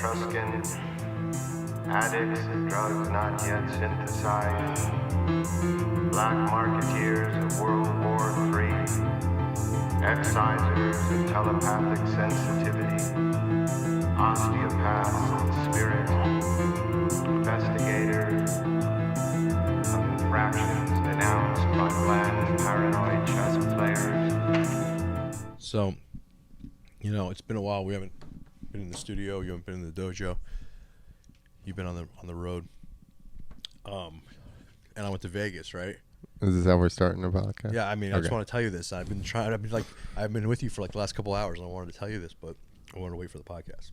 Etruscan, addicts of drugs not yet synthesized, black marketeers of World War III, excisers of telepathic sensitivity, osteopaths of the spirit, investigators of infractions denounced by bland paranoid chess players. So, you know, it's been a while. We haven't been in the studio. You haven't been in the dojo. You've been on the road. And I went to Vegas, right? Is this how we're starting the podcast? Yeah, I mean, I just want to tell you this. I've been with you for like the last couple hours, and I wanted to tell you this, but I wanted to wait for the podcast.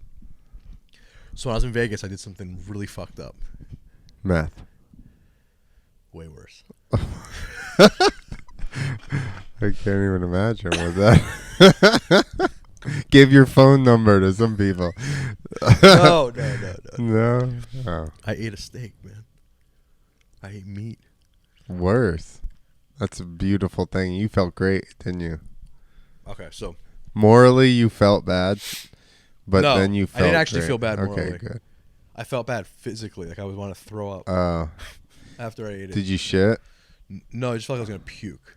So when I was in Vegas, I did something really fucked up. Meth. Way worse. I can't even imagine what that. Give your phone number to some people. No. No? Oh. I ate a steak, man. I ate meat. Worse. That's a beautiful thing. You felt great, didn't you? Okay, so. Morally, you felt bad, but no, then you felt I didn't actually great. feel bad morally. Okay, good. I felt bad physically. Like I would want to throw up after I ate it. Did you shit? No, I just felt like I was going to puke.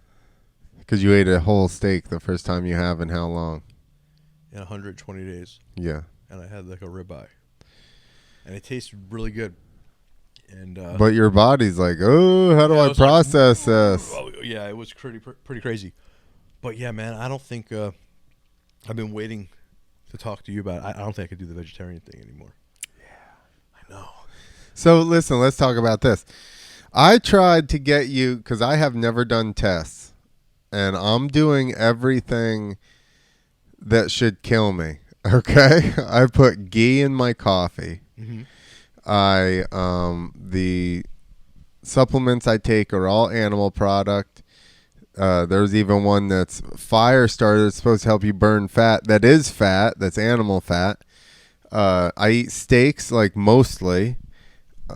Because you ate a whole steak the first time you have in how long? In 120 days. Yeah. And I had like a ribeye. And it tasted really good. And but your body's like, oh, how do I process this? Oh, yeah, it was pretty crazy. But yeah, man, I don't think I've been waiting to talk to you about it. I don't think I could do the vegetarian thing anymore. Yeah, I know. So listen, let's talk about this. I tried to get you, because I have never done tests, and I'm doing everything that should kill me. Okay, I put ghee in my coffee. Mm-hmm. The supplements I take are all animal product. There's even one that's fire starter. It's supposed to help you burn fat. That is fat. That's animal fat. I eat steaks like mostly.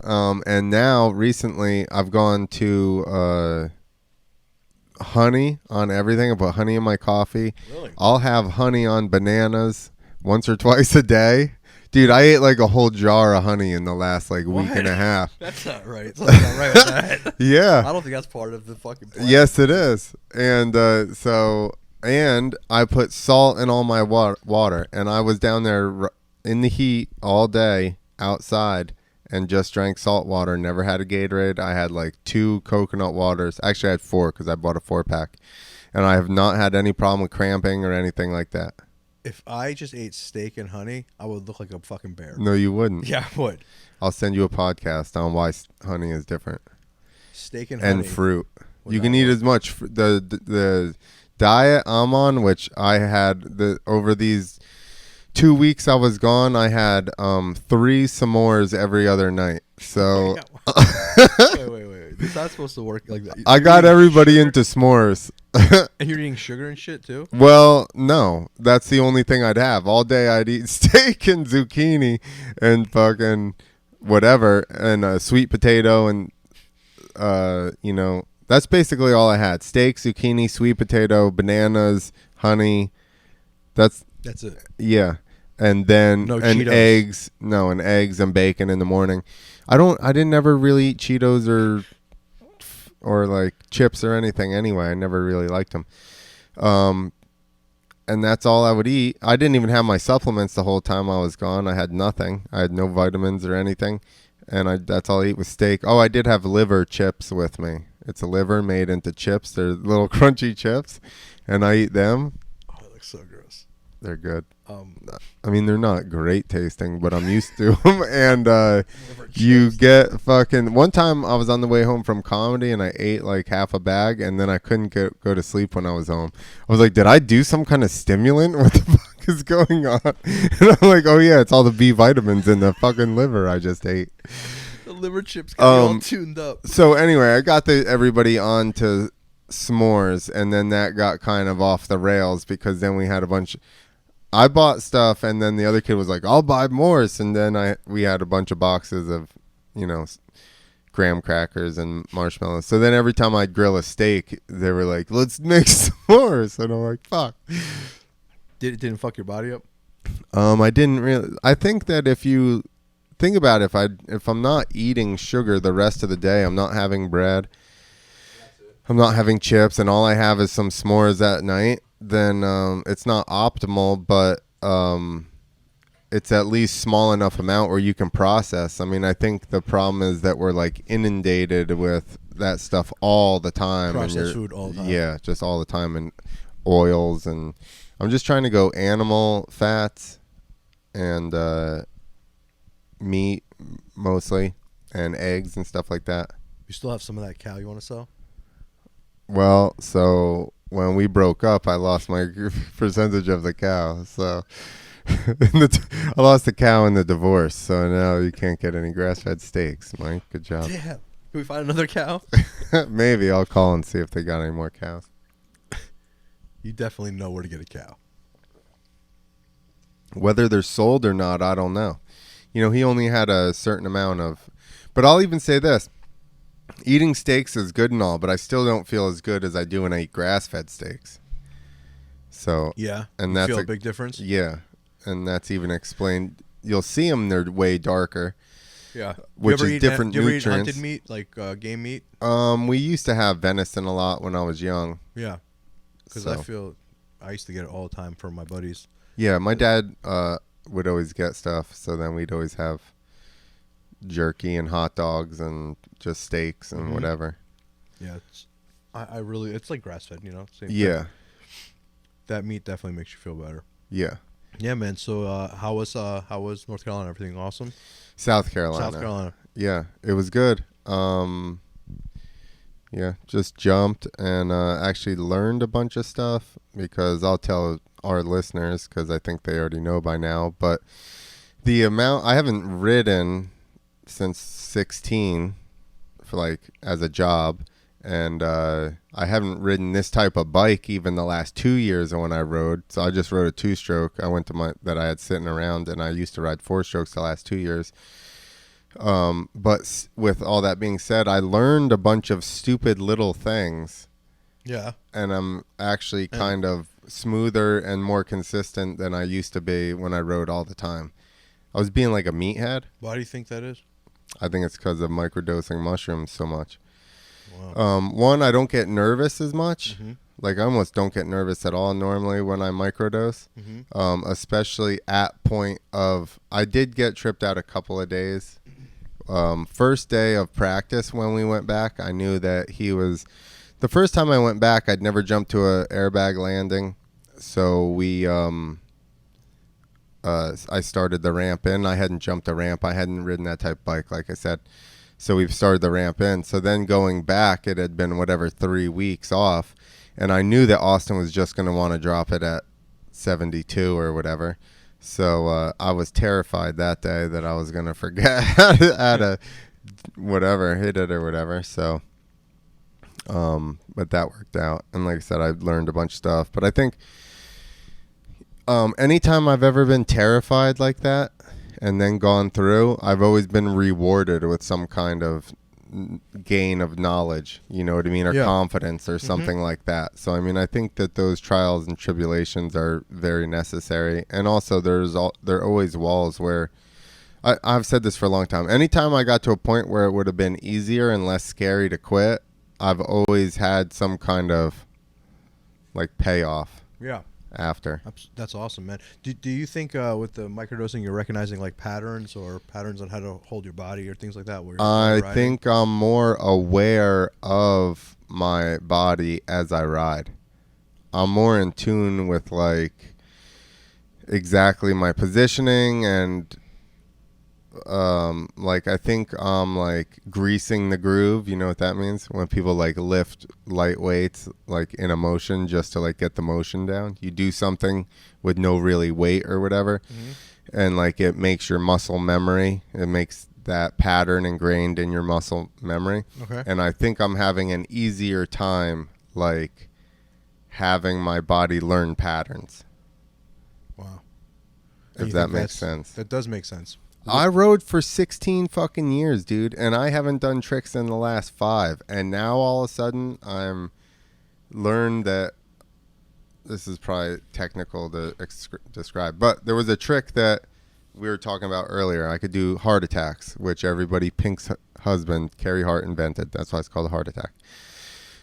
And now recently I've gone to honey on everything. I put honey in my coffee. Really? I'll have honey on bananas once or twice a day. Dude, I ate like a whole jar of honey in the last like week and a half. That's not right. It's not right with that. Yeah. I don't think that's part of the fucking plan. Yes, it is. And and I put salt in all my water. And I was down there in the heat all day outside and just drank salt water. Never had a Gatorade. I had like 2 coconut waters. Actually, I had 4 because I bought a 4-pack. And I have not had any problem with cramping or anything like that. If I just ate steak and honey, I would look like a fucking bear. No, you wouldn't. Yeah, I would. I'll send you a podcast on why honey is different. Steak and honey. And fruit. You can eat as much. The diet I'm on, which I had over these 2 weeks I was gone, I had 3 s'mores every other night. So wait. It's not supposed to work like that. I got everybody into s'mores. And you're eating sugar and shit too? Well, no. That's the only thing I'd have. All day I'd eat steak and zucchini and fucking whatever and a sweet potato and that's basically all I had. Steak, zucchini, sweet potato, bananas, honey. That's it. Yeah. And then eggs. No, and eggs and bacon in the morning. I didn't ever really eat Cheetos or like chips or anything anyway. I never really liked them. And that's all I would eat. I didn't even have my supplements the whole time I was gone. I had nothing. I had no vitamins or anything. And that's all I eat was steak. Oh, I did have liver chips with me. It's a liver made into chips. They're little crunchy chips. And I eat them. Oh, that looks so gross. They're good. I mean, they're not great tasting, but I'm used to them. And you get fucking... One time I was on the way home from comedy and I ate like half a bag and then I couldn't go to sleep when I was home. I was like, did I do some kind of stimulant? What the fuck is going on? And I'm like, oh yeah, it's all the B vitamins in the fucking liver I just ate. The liver chips got me all tuned up. So anyway, I got everybody on to s'mores and then that got kind of off the rails because then we had a bunch... I bought stuff, and then the other kid was like, I'll buy more. And then we had a bunch of boxes of, graham crackers and marshmallows. So then every time I'd grill a steak, they were like, let's make s'mores. And I'm like, fuck. Didn't fuck your body up? I didn't really. I think that if you think about it, if I'm not eating sugar the rest of the day, I'm not having bread, I'm not having chips, and all I have is some s'mores at night, then it's not optimal, but it's at least small enough amount where you can process. I mean, I think the problem is that we're like inundated with that stuff all the time. Processed food all the time. Yeah, just all the time, and oils, and I'm just trying to go animal fats and meat mostly, and eggs and stuff like that. You still have some of that cow you want to sell? Well, so when we broke up, I lost my percentage of the cow. So I lost the cow in the divorce. So now you can't get any grass-fed steaks, Mike. Good job. Damn. Can we find another cow? Maybe I'll call and see if they got any more cows. You definitely know where to get a cow. Whether they're sold or not, I don't know. You know, he only had a certain amount of... But I'll even say this. Eating steaks is good and all, but I still don't feel as good as I do when I eat grass-fed steaks. So Yeah, and you that's feel a big difference? Yeah, and that's even explained. You'll see them; they're way darker. Yeah, which is different do you ever eat nutrients. hunted meat, like game meat? We used to have venison a lot when I was young. Yeah, because I used to get it all the time from my buddies. Yeah, my dad would always get stuff, so then we'd always have jerky and hot dogs and just steaks and whatever. Yeah, I really, it's like grass fed, Same Yeah. thing. That meat definitely makes you feel better. Yeah. Yeah, man. So how was North Carolina? Everything awesome? South Carolina. South Carolina. Yeah, it was good. Yeah, just jumped and actually learned a bunch of stuff, because I'll tell our listeners, because I think they already know by now, but the amount, I haven't ridden since 16 for like as a job, and I haven't ridden this type of bike even the last 2 years when I rode. So I just rode a 2-stroke. I went to that I had sitting around, and I used to ride 4-strokes the last 2 years. But with all that being said, I learned a bunch of stupid little things. Yeah. And I'm actually kind of smoother and more consistent than I used to be when I rode all the time. I was being like a meathead. Why do you think that is? I think it's because of microdosing mushrooms so much. Wow. One, I don't get nervous as much. Mm-hmm. Like, I almost don't get nervous at all normally when I microdose. Mm-hmm. Especially at point of, I did get tripped out a couple of days. First day of practice when we went back, I knew that he was... The first time I went back, I'd never jumped to a airbag landing. So we... I started the ramp in. I hadn't jumped a ramp. I hadn't ridden that type of bike, like I said. So we've started the ramp in. So then going back, it had been 3 weeks off. And I knew that Austin was just going to want to drop it at 72 or whatever. So I was terrified that day that I was going to forget how to hit it or whatever. So, but that worked out. And like I said, I learned a bunch of stuff. But I think anytime I've ever been terrified like that and then gone through, I've always been rewarded with some kind of gain of knowledge, you know what I mean, or confidence or something like that. So I mean, I think that those trials and tribulations are very necessary. And also there are always walls where I've said this for a long time. Anytime I got to a point where it would have been easier and less scary to quit, I've always had some kind of like payoff. Yeah. After. That's awesome, man. Do you think with the microdosing you're recognizing like patterns on how to hold your body or things like that? I think I'm more aware of my body as I ride. I'm more in tune with like exactly my positioning, and like I think I'm like greasing the groove. You know what that means? When people like lift light weights like in a motion just to like get the motion down. You do something with no really weight or whatever, and like it makes your muscle memory. It makes that pattern ingrained in your muscle memory. Okay. And I think I'm having an easier time like having my body learn patterns. Wow. If that makes sense. That does make sense. I rode for 16 fucking years, dude, and I haven't done tricks in the last 5. And now all of a sudden I'm learned that this is probably technical to describe, but there was a trick that we were talking about earlier. I could do heart attacks, which everybody, Pink's husband, Carrie Hart, invented. That's why it's called a heart attack,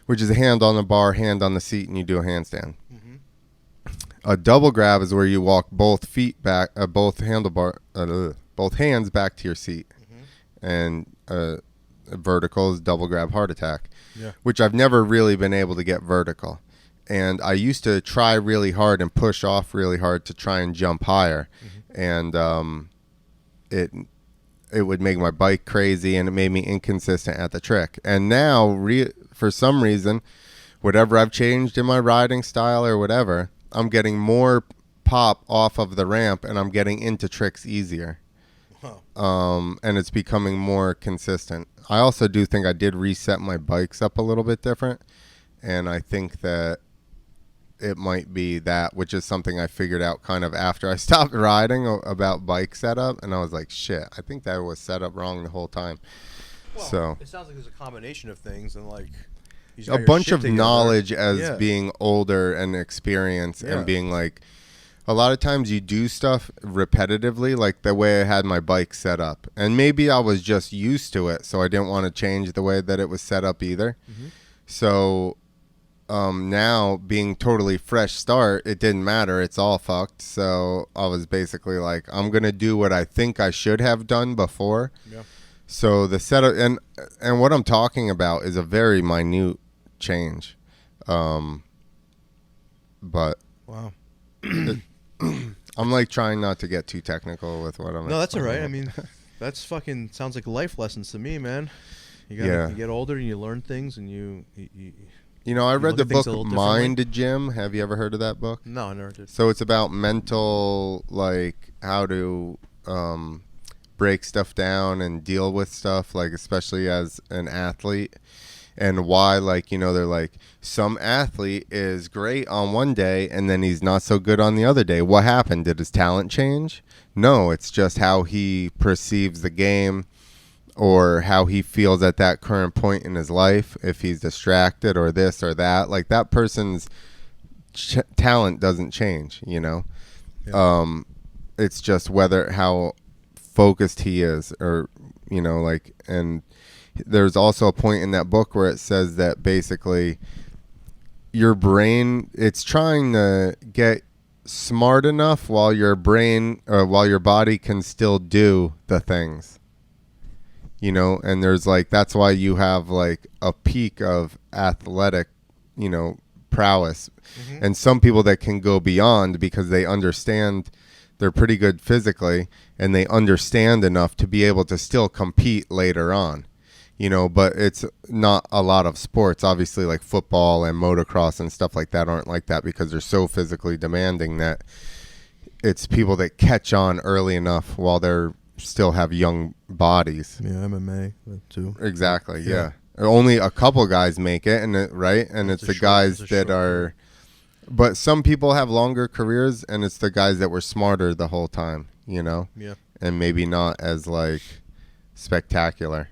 which is a hand on the bar, hand on the seat, and you do a handstand. Mm-hmm. A double grab is where you walk both feet back, both hands back to your seat. Mm-hmm. And a vertical is double grab heart attack, which I've never really been able to get vertical. And I used to try really hard and push off really hard to try and jump higher. Mm-hmm. And it would make my bike crazy, and it made me inconsistent at the trick. And now, for some reason, whatever I've changed in my riding style or whatever, I'm getting more pop off of the ramp, and I'm getting into tricks easier. Wow. And it's becoming more consistent. I also do think I did reset my bikes up a little bit different, and I think that it might be that, which is something I figured out kind of after I stopped riding about bike setup, and I was like, shit, I think that was set up wrong the whole time. Well, so it sounds like there's a combination of things, and like a bunch of knowledge as being older and experienced, and being like, a lot of times you do stuff repetitively, like the way I had my bike set up, and maybe I was just used to it, so I didn't want to change the way that it was set up either. Mm-hmm. So now being totally fresh start, it didn't matter. It's all fucked. So I was basically like, I'm going to do what I think I should have done before. Yeah. So the setup, and what I'm talking about is a very minute change. But wow. I'm like trying not to get too technical with what I'm. No, that's all right. I mean, that's fucking sounds like life lessons to me, man. You get older and you learn things, and you know, I read the book Mind Gym. Have you ever heard of that book? No, I never did. So it's about mental, like how to break stuff down and deal with stuff, like especially as an athlete, and why, like, you know, they're like, some athlete is great on one day and then he's not so good on the other day. What happened? Did his talent change? No, it's just how he perceives the game, or how he feels at that current point in his life, if he's distracted or this or that. Like, that person's talent doesn't change, you know? Yeah. It's just how focused he is, or, you know, like, and there's also a point in that book where it says that basically your brain, it's trying to get smart enough while your body can still do the things. You know, and there's like, that's why you have like a peak of athletic, you know, prowess. Mm-hmm. And some people that can go beyond because they understand, they're pretty good physically, and they understand enough to be able to still compete later on, you know. But it's not a lot of sports, obviously, like football and motocross and stuff like that aren't like that, because they're so physically demanding that it's people that catch on early enough while they're still have young bodies. Yeah, MMA too. Exactly. Yeah. Only a couple guys make it, and it's the guys that are. But some people have longer careers, and it's the guys that were smarter the whole time, you know. Yeah. And maybe not as like spectacular,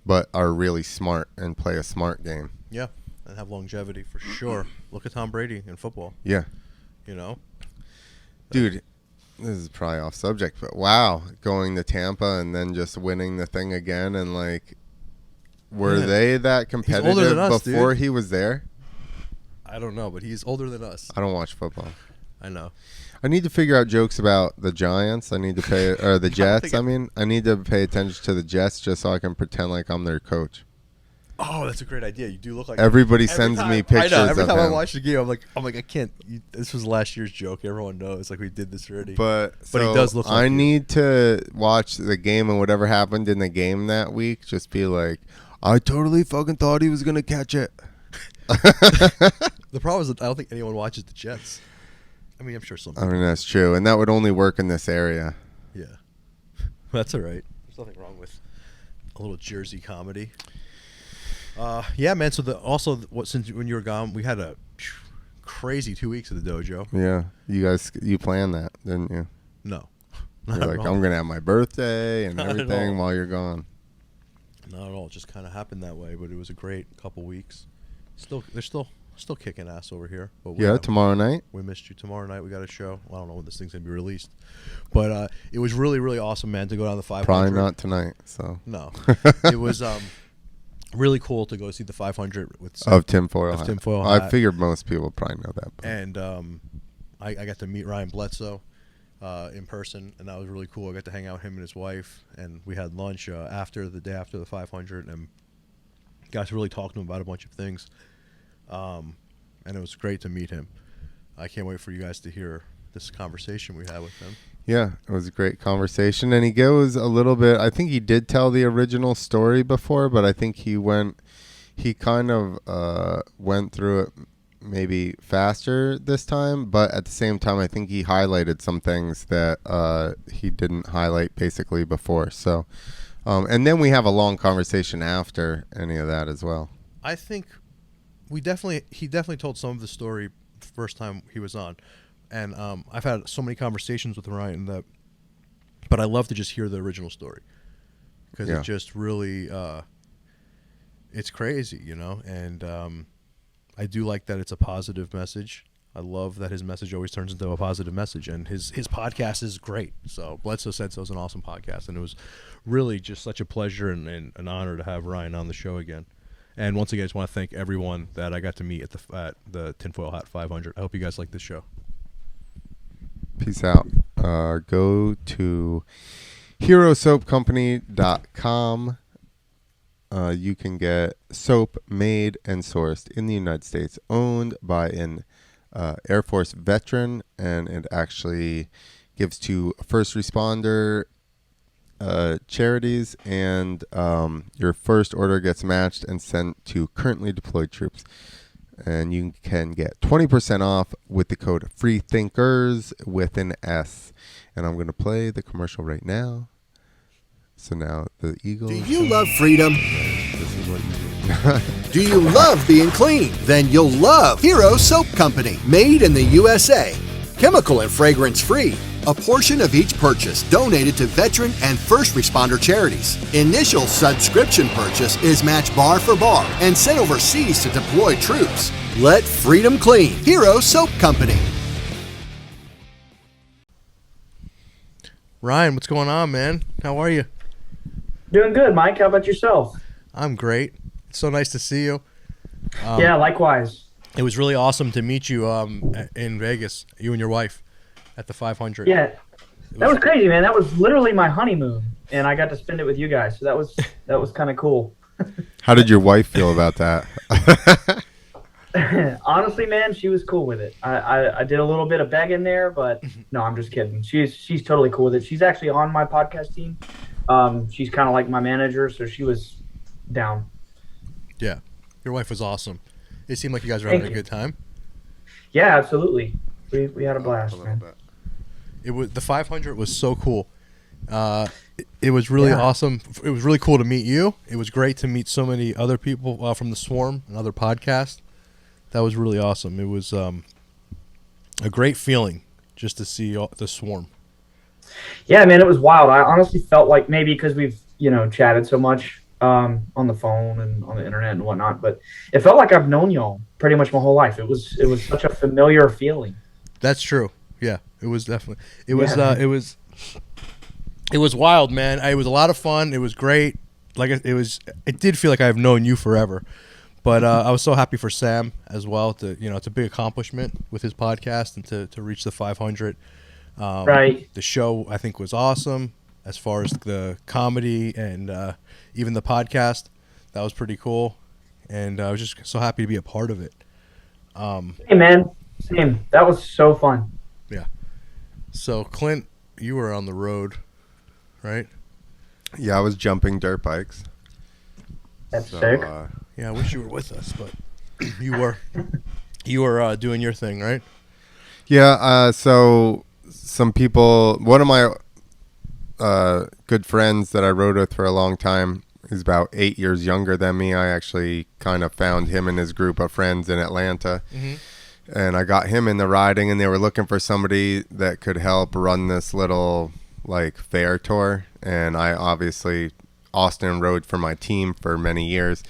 but are really smart and play a smart game. Yeah, and have longevity for sure. Look at Tom Brady in football. Yeah. You know, dude. This is probably off subject, but wow, going to Tampa and then just winning the thing again, and like, were they that competitive before he was there? I don't know, but he's older than us. I don't watch football. I know. I need to figure out jokes about the Giants. I need to pay, or the Jets. I need to pay attention to the Jets just so I can pretend like I'm their coach. Oh, that's a great idea. You do look like everybody sends me pictures. I know. Every time I watch the game, I'm like, I can't. This was last year's joke. Everyone knows. Like, we did this already. But he does look like I need to watch the game, and whatever happened in the game that week, just be like, I totally fucking thought he was gonna catch it. The problem is that I don't think anyone watches the Jets. I mean, I'm sure some people. I mean, that's true, and that would only work in this area. Yeah, that's all right. There's nothing wrong with a little Jersey comedy. Yeah, man. So since when you were gone, we had a crazy 2 weeks at the dojo. Yeah, you planned that, didn't you? No, you're like, I'm gonna have my birthday and everything while you're gone. Not at all. It just kind of happened that way, but it was a great couple weeks. There's still Still kicking ass over here. But Yeah, tomorrow night. We missed you. Tomorrow night we got a show. Well, I don't know when this thing's going to be released. But it was really, really awesome, man, to go down the 500. Probably not tonight. So no. It was really cool to go see the 500 with of tinfoil. Hat. I figured most people probably know that. But. And I got to meet Ryan Bledsoe in person, and that was really cool. I got to hang out with him and his wife, and we had lunch after the day after the 500, and got to really talk to him about a bunch of things. And it was great to meet him. I can't wait for you guys to hear this conversation we had with him. Yeah, it was a great conversation, and he goes a little bit. I think he did tell the original story before, but I think he kind of went through it maybe faster this time. But at the same time, I think he highlighted some things that he didn't highlight basically before. So, and then we have a long conversation after any of that as well. I think he definitely told some of the story the first time he was on. And I've had so many conversations with Ryan but I love to just hear the original story because it just really, it's crazy, you know. And I do like that it's a positive message. I love that his message always turns into a positive message, and his podcast is great. So Bledsoe Said So is an awesome podcast, and it was really just such a pleasure and an honor to have Ryan on the show again. And once again, I just want to thank everyone that I got to meet at the Tinfoil Hat 500. I hope you guys like this show. Peace out. Go to herosoapcompany.com. You can get soap made and sourced in the United States, owned by an Air Force veteran, and it actually gives to first responder charities, and your first order gets matched and sent to currently deployed troops. And you can get 20% off with the code Freethinkers with an S. And I'm going to play the commercial right now. So now the Eagles. Do you love freedom? This is what you do. Do you love being clean? Then you'll love Hero Soap Company, made in the USA. Chemical and fragrance free. A portion of each purchase donated to veteran and first responder charities. Initial subscription purchase is matched bar for bar and sent overseas to deploy troops. Let freedom clean. Hero Soap Company. Ryan, what's going on, man? How are you? Doing good, Mike. How about yourself? I'm great. It's so nice to see you. Yeah, likewise. It was really awesome to meet you in Vegas, you and your wife, at the 500. Yeah, that was crazy, man. That was literally my honeymoon, and I got to spend it with you guys. So that was kind of cool. How did your wife feel about that? Honestly, man, she was cool with it. I did a little bit of begging there, but no, I'm just kidding. She's totally cool with it. She's actually on my podcast team. She's kind of like my manager, so she was down. Yeah, your wife was awesome. It seemed like you guys were having a good time. Yeah, absolutely. We had a blast, man. It was the 500 was so cool. It was really awesome. It was really cool to meet you. It was great to meet so many other people from the Swarm and other podcasts. That was really awesome. It was a great feeling just to see the Swarm. Yeah, man, it was wild. I honestly felt like maybe because we've chatted so much on the phone and on the internet and whatnot, but it felt like I've known y'all pretty much my whole life. It was such a familiar feeling. That's true. Yeah, it was definitely. It was wild, man. It was a lot of fun. It was great. It did feel like I've known you forever. But I was so happy for Sam as well. It's a big accomplishment with his podcast and to reach the 500. Right. The show I think was awesome as far as the comedy and even the podcast. That was pretty cool, and I was just so happy to be a part of it. Hey man, same. That was so fun. Yeah. So Clint, you were on the road, right? Yeah, I was jumping dirt bikes. That's sick. Yeah, I wish you were with us, but you were doing your thing, right? Yeah, so some people, one of my good friends that I rode with for a long time, he's about 8 years younger than me. I actually kind of found him and his group of friends in Atlanta. Mm-hmm. And I got him in the riding, and they were looking for somebody that could help run this little fair tour. And I obviously Austin rode for my team for many years.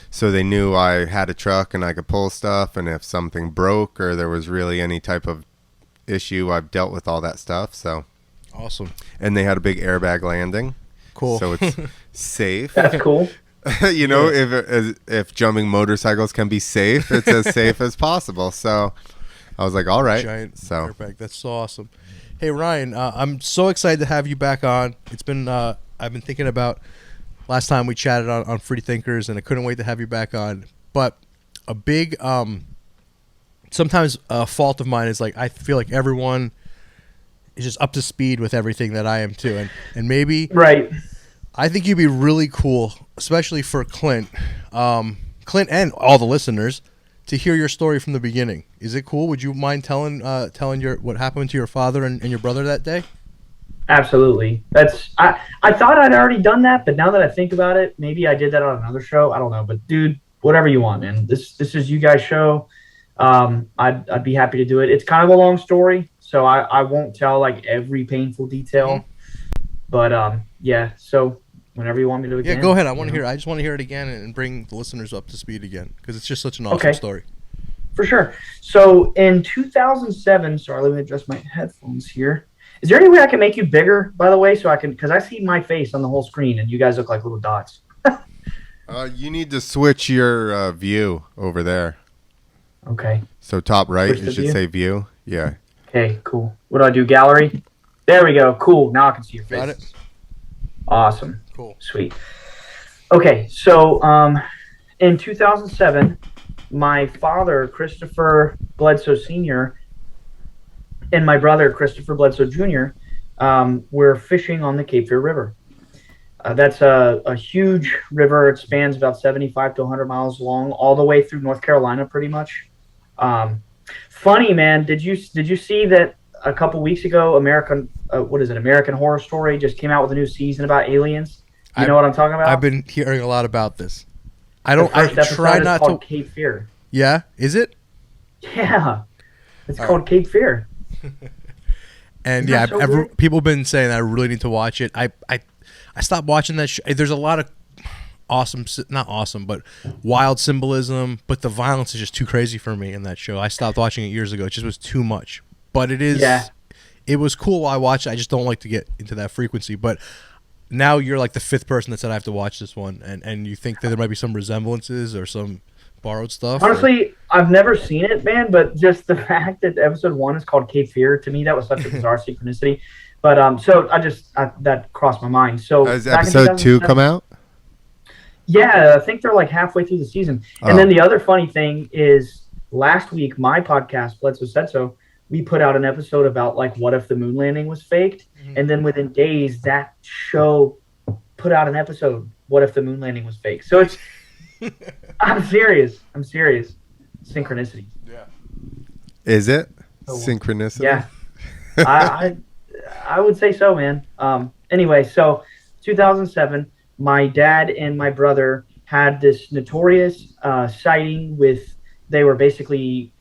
So they knew I had a truck and I could pull stuff, and if something broke or there was really any type of issue, I've dealt with all that stuff. So Awesome. and they had a big airbag landing. Cool. So it's safe. That's cool. You know, if jumping motorcycles can be safe, it's as safe as possible. So I was like, all right. Giant So airbag. That's so awesome. Hey Ryan, I'm so excited to have you back on. It's been I've been thinking about last time we chatted on Freethinkers, and I couldn't wait to have you back on. But a big sometimes a fault of mine is like I feel like everyone is just up to speed with everything that I am too, and maybe Right. I think you'd be really cool, especially for Clint and all the listeners, to hear your story from the beginning. Is it cool? Would you mind telling your what happened to your father and your brother that day? Absolutely. I thought I'd already done that, but now that I think about it, maybe I did that on another show. I don't know, but dude, whatever you want, man. This is you guys' show. I'd be happy to do it. It's kind of a long story, so I won't tell like every painful detail. But yeah. So whenever you want me to again. Yeah, go ahead. I want to hear. I just want to hear it again and bring the listeners up to speed again because it's just such an awesome story. For sure. So in 2007, sorry, let me adjust my headphones here. Is there any way I can make you bigger, by the way, so I can, because I see my face on the whole screen and you guys look like little dots. you need to switch your view over there. Okay. So top right, Switch you the should view? say view. Yeah. Okay, cool. What do I do? Gallery? There we go. Cool. Now I can see your face. Got it. Awesome. Cool. Sweet. Okay, so in 2007, my father, Christopher Bledsoe Sr., and my brother, Christopher Bledsoe Jr., were fishing on the Cape Fear River. That's a huge river. It spans about 75 to 100 miles long, all the way through North Carolina, pretty much. Funny, man. Did you see that a couple weeks ago, American Horror Story just came out with a new season about aliens? You know what I'm talking about? I've been hearing a lot about this. I try not called to. Cape Fear. Yeah, is it? Yeah, it's called Cape Fear. And Isn't yeah, that so weird? people have been saying I really need to watch it. I stopped watching that. There's a lot of not awesome, but wild symbolism. But the violence is just too crazy for me in that show. I stopped watching it years ago. It just was too much. But it is. Yeah. It was cool while I watched it. I just don't like to get into that frequency. But now you're like the fifth person that said I have to watch this one, and you think that there might be some resemblances or some borrowed stuff. Honestly, I've never seen it, man. But just the fact that episode 1 is called Cape Fear, to me, that was such a bizarre synchronicity. But so that crossed my mind. So Has back in episode 2 come out? Yeah, I think they're like halfway through the season. And then the other funny thing is last week, my podcast, Bledsoe Said So, we put out an episode about like what if the moon landing was faked. Mm-hmm. And then within days, that show put out an episode, what if the moon landing was fake. So it's, I'm serious. Synchronicity. Yeah. Is it? So, Synchronicity? Yeah. I would say so, man. Anyway, so 2007, my dad and my brother had this notorious sighting they were basically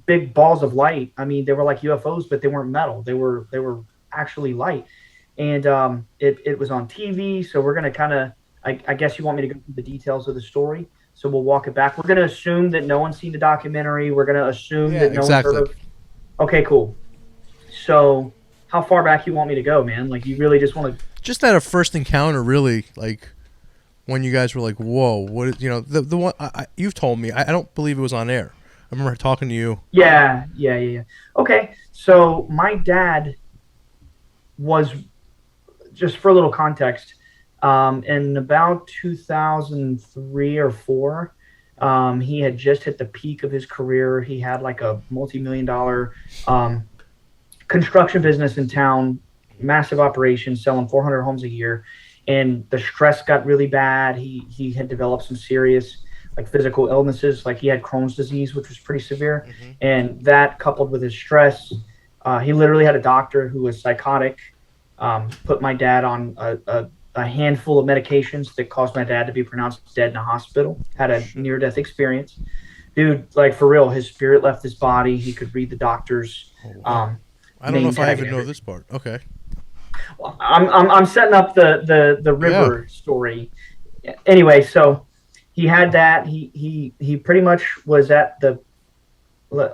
big balls of light. I mean, they were like UFOs, but they weren't metal. They were actually light. And it was on TV, so we're going to kind of, I guess you want me to go through the details of the story, so we'll walk it back. We're going to assume that no one's seen the documentary. We're going to assume that no one's heard of. Okay, cool. So how far back you want me to go, man? Like, you really just want to... Just at a first encounter, really, like when you guys were like, whoa, what is, the one you've told me, I don't believe it was on air. I remember talking to you. Yeah. Okay, so my dad was, just for a little context, in about 2003 or 4, he had just hit the peak of his career. He had like a multi-million-dollar construction business in town, massive operation, selling 400 homes a year, and the stress got really bad. He had developed some serious like physical illnesses, like he had Crohn's disease, which was pretty severe. Mm-hmm. And that coupled with his stress, he literally had a doctor who was psychotic, put my dad on a handful of medications that caused my dad to be pronounced dead in a hospital, had a near-death experience. Dude, like for real, his spirit left his body. He could read the doctor's I don't know if I even know this part. Okay. Well, I'm setting up the river story. Anyway, so he had that. He pretty much was at the,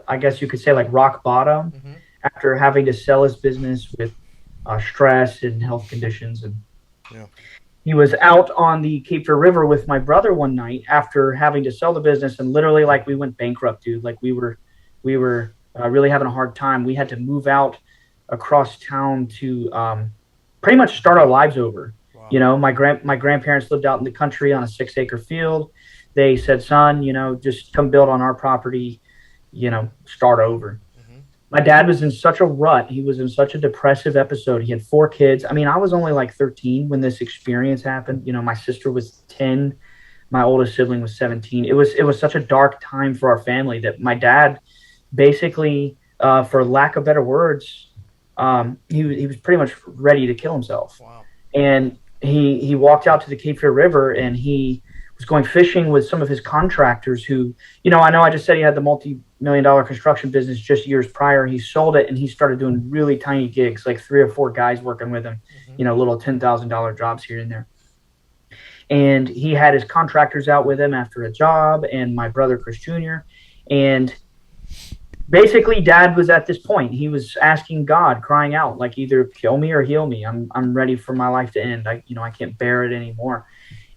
I guess you could say, like rock bottom after having to sell his business with stress and health conditions. And he was out on the Cape Fear River with my brother one night after having to sell the business, and literally like we went bankrupt, dude. Like we were really having a hard time. We had to move out across town to pretty much start our lives over. Wow. You know, my grandparents lived out in the country on a 6-acre field. They said, son, you know, just come build on our property, you know, start over. My dad was in such a rut. He was in such a depressive episode. He had 4 kids. I mean, I was only like 13 when this experience happened. You know, my sister was 10. My oldest sibling was 17. It was such a dark time for our family that my dad basically, for lack of better words, he was pretty much ready to kill himself. Wow. And he walked out to the Cape Fear River, and he was going fishing with some of his contractors who, you know I just said he had the multi-million-dollar construction business just years prior. He sold it, and he started doing really tiny gigs, like 3 or 4 guys working with him, you know, little $10,000 jobs here and there. And he had his contractors out with him after a job, and my brother Chris Jr. And basically, Dad was at this point. He was asking God, crying out, like, either kill me or heal me. I'm ready for my life to end. I can't bear it anymore.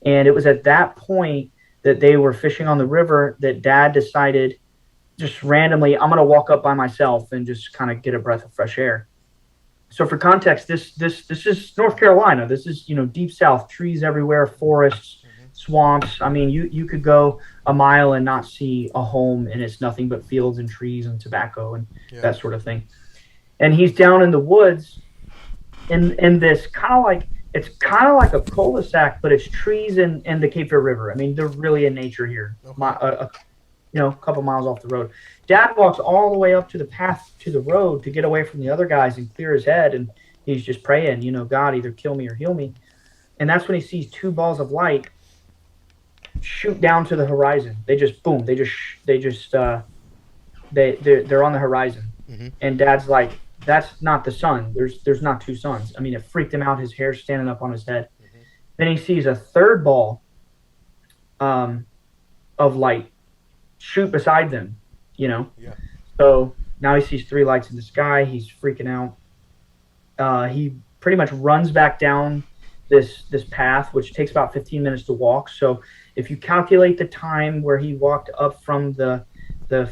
And it was at that point that they were fishing on the river that Dad decided, just randomly, I'm going to walk up by myself and just kind of get a breath of fresh air. So for context, this is North Carolina. This is, you know, deep south, trees everywhere, forests, swamps. I mean, you could go a mile and not see a home, and it's nothing but fields and trees and tobacco and that sort of thing. And he's down in the woods in this it's kind of like a cul-de-sac, but it's trees and the Cape Fear River. I mean, they're really in nature here. A couple miles off the road. Dad walks all the way up to the path to the road to get away from the other guys and clear his head, and he's just praying, you know, God, either kill me or heal me. And that's when he sees 2 balls of light shoot down to the horizon. They just boom. They're on the horizon. And Dad's like, that's not the sun. There's not 2 suns. I mean, it freaked him out. His hair's standing up on his head. Then he sees a 3rd ball of light shoot beside them, you know. So now he sees 3 lights in the sky. He's freaking out. He pretty much runs back down this path, which takes about 15 minutes to walk. So if you calculate the time where he walked up from the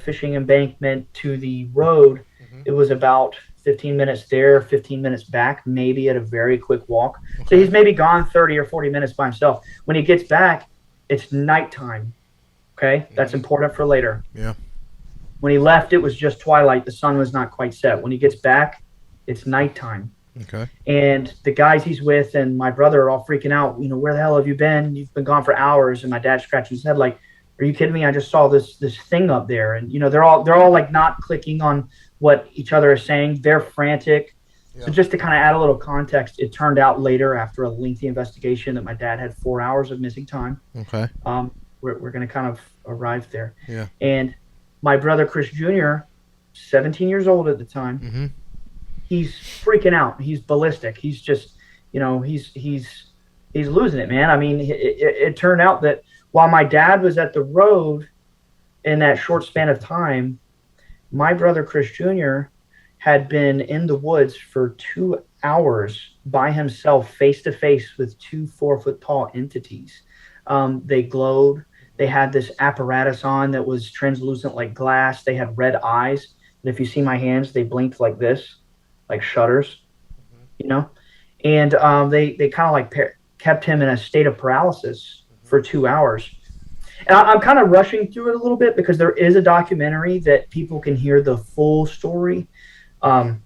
fishing embankment to the road, it was about 15 minutes there, 15 minutes back, maybe at a very quick walk. So he's maybe gone 30 or 40 minutes by himself. When he gets back, it's nighttime. Okay? That's important for later. Yeah. When he left, it was just twilight. The sun was not quite set. When he gets back, it's nighttime. Okay. And the guys he's with and my brother are all freaking out. You know, where the hell have you been? You've been gone for hours. And my dad scratching his head like, are you kidding me? I just saw this thing up there. And, you know, they're all like not clicking on what each other is saying. They're frantic. Yeah. So just to kind of add a little context, it turned out later after a lengthy investigation that my dad had 4 hours of missing time. Okay. We're going to kind of arrive there. Yeah. And my brother, Chris Jr., 17 years old at the time, he's freaking out. He's ballistic. He's just, you know, he's losing it, man. I mean, it turned out that while my dad was at the road in that short span of time, my brother, Chris Jr., had been in the woods for 2 hours by himself, face to face with 2 4-foot-tall entities. They glowed. They had this apparatus on that was translucent like glass. They had red eyes. And if you see my hands, they blinked like this, like shutters, you know? And they kind of like kept him in a state of paralysis for 2 hours. And I'm kind of rushing through it a little bit because there is a documentary that people can hear the full story. I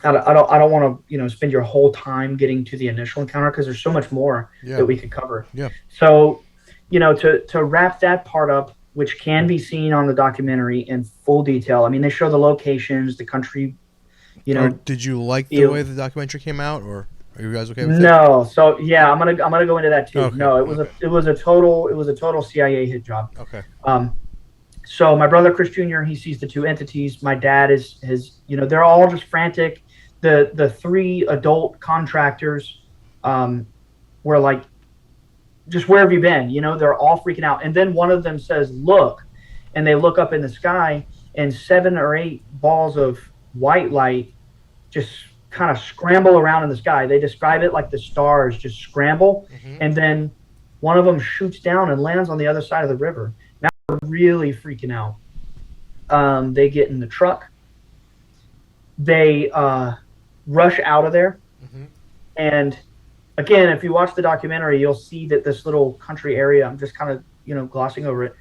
don't want to, you know, spend your whole time getting to the initial encounter because there's so much more that we could cover. Yeah. So, you know, to wrap that part up, which can be seen on the documentary in full detail. I mean, they show the locations, the country, you know. Did you like the way the documentary came out, or are you guys okay with it? No. So yeah, I'm gonna go into that too. Okay. No, it was a total CIA hit job. Okay. So my brother Chris Jr., he sees the 2 entities. My dad is you know, they're all just frantic. The 3 adult contractors were like, just where have you been? You know, they're all freaking out. And then one of them says, look, and they look up in the sky, and 7 or 8 balls of white light just kind of scramble around in the sky. They describe it like the stars just scramble, and then one of them shoots down and lands on the other side of the river. Now they're really freaking out. They get in the truck. They rush out of there. And again, if you watch the documentary, you'll see that this little country area, I'm just kind of, glossing over it.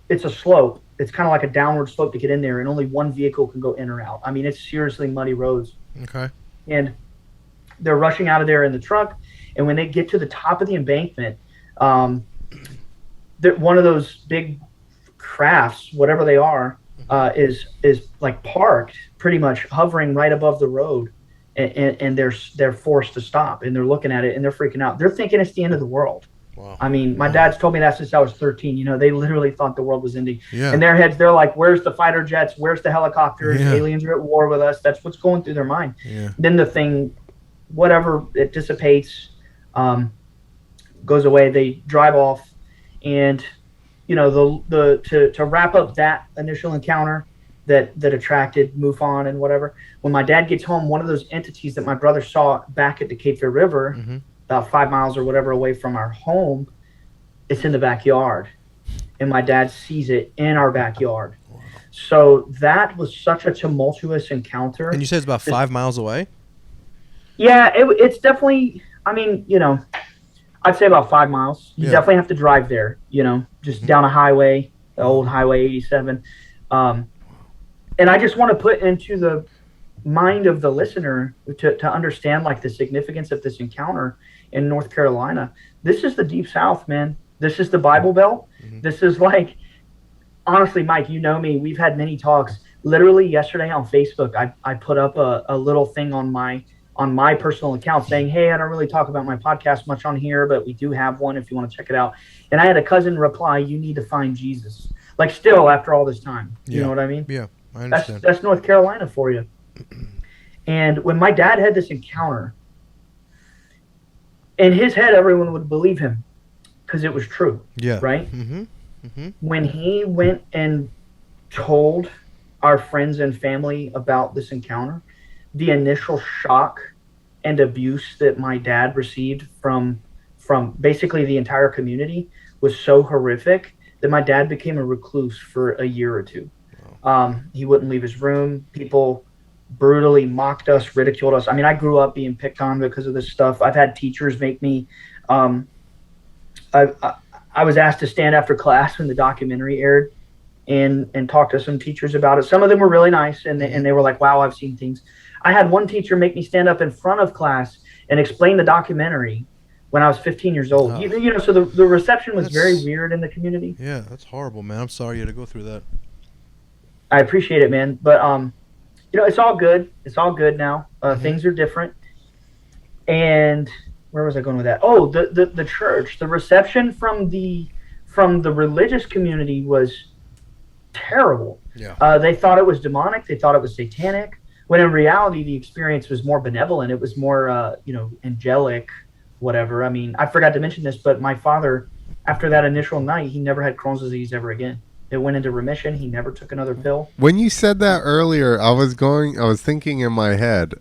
It's a slope. It's kind of like a downward slope to get in there, and only one vehicle can go in or out. I mean, it's seriously muddy roads. Okay. And they're rushing out of there in the truck. And when they get to the top of the embankment, one of those big crafts, whatever they are, is like parked, pretty much hovering right above the road, and they're forced to stop, and they're looking at it and they're freaking out. They're thinking it's the end of the world. Wow. I mean, my dad's told me that since I was 13. They literally thought the world was ending. Yeah. In their heads, they're like, "Where's the fighter jets? Where's the helicopters? Yeah. Aliens are at war with us." That's what's going through their mind. Yeah. Then the thing, whatever, it dissipates, goes away. They drive off, and to wrap up that initial encounter that attracted MUFON and whatever. When my dad gets home, one of those entities that my brother saw back at the Cape Fear River, about 5 miles or whatever away from our home, it's in the backyard, and my dad sees it in our backyard. Wow. So that was such a tumultuous encounter. And you said it's about 5 miles away? Yeah, it's definitely, I mean, I'd say about 5 miles. You definitely have to drive there, just down a highway, the old Highway 87. And I just want to put into the mind of the listener to understand like the significance of this encounter in North Carolina. This is the Deep South, man. This is the Bible Belt. This is like, honestly, Mike, you know me. We've had many talks. Literally yesterday on Facebook, I put up a little thing on my personal account saying, hey, I don't really talk about my podcast much on here, but we do have one if you want to check it out. And I had a cousin reply, you need to find Jesus. Like still after all this time. You know what I mean? Yeah, I understand. That's North Carolina for you. And when my dad had this encounter, in his head, everyone would believe him because it was true. Yeah. Right? When he went and told our friends and family about this encounter, the initial shock and abuse that my dad received from basically the entire community was so horrific that my dad became a recluse for a year or two. Wow. He wouldn't leave his room. People brutally mocked us, ridiculed us. I mean, I grew up being picked on because of this stuff. I've had teachers make me I was asked to stand after class when the documentary aired and talk to some teachers about it. Some of them were really nice, and they were like, wow, I've seen things. I had one teacher make me stand up in front of class and explain the documentary when I was 15 years old. Oh. So the reception was very weird in the community. Yeah, that's horrible, man. I'm sorry you had to go through that. I appreciate it, man. But, it's all good. It's all good now. Things are different. And where was I going with that? Oh, the church. The reception from the religious community was terrible. Yeah. They thought it was demonic. They thought it was satanic. When in reality, the experience was more benevolent. It was more, angelic, whatever. I mean, I forgot to mention this, but my father, after that initial night, he never had Crohn's disease ever again. It went into remission. He never took another pill. When you said that earlier, I was thinking in my head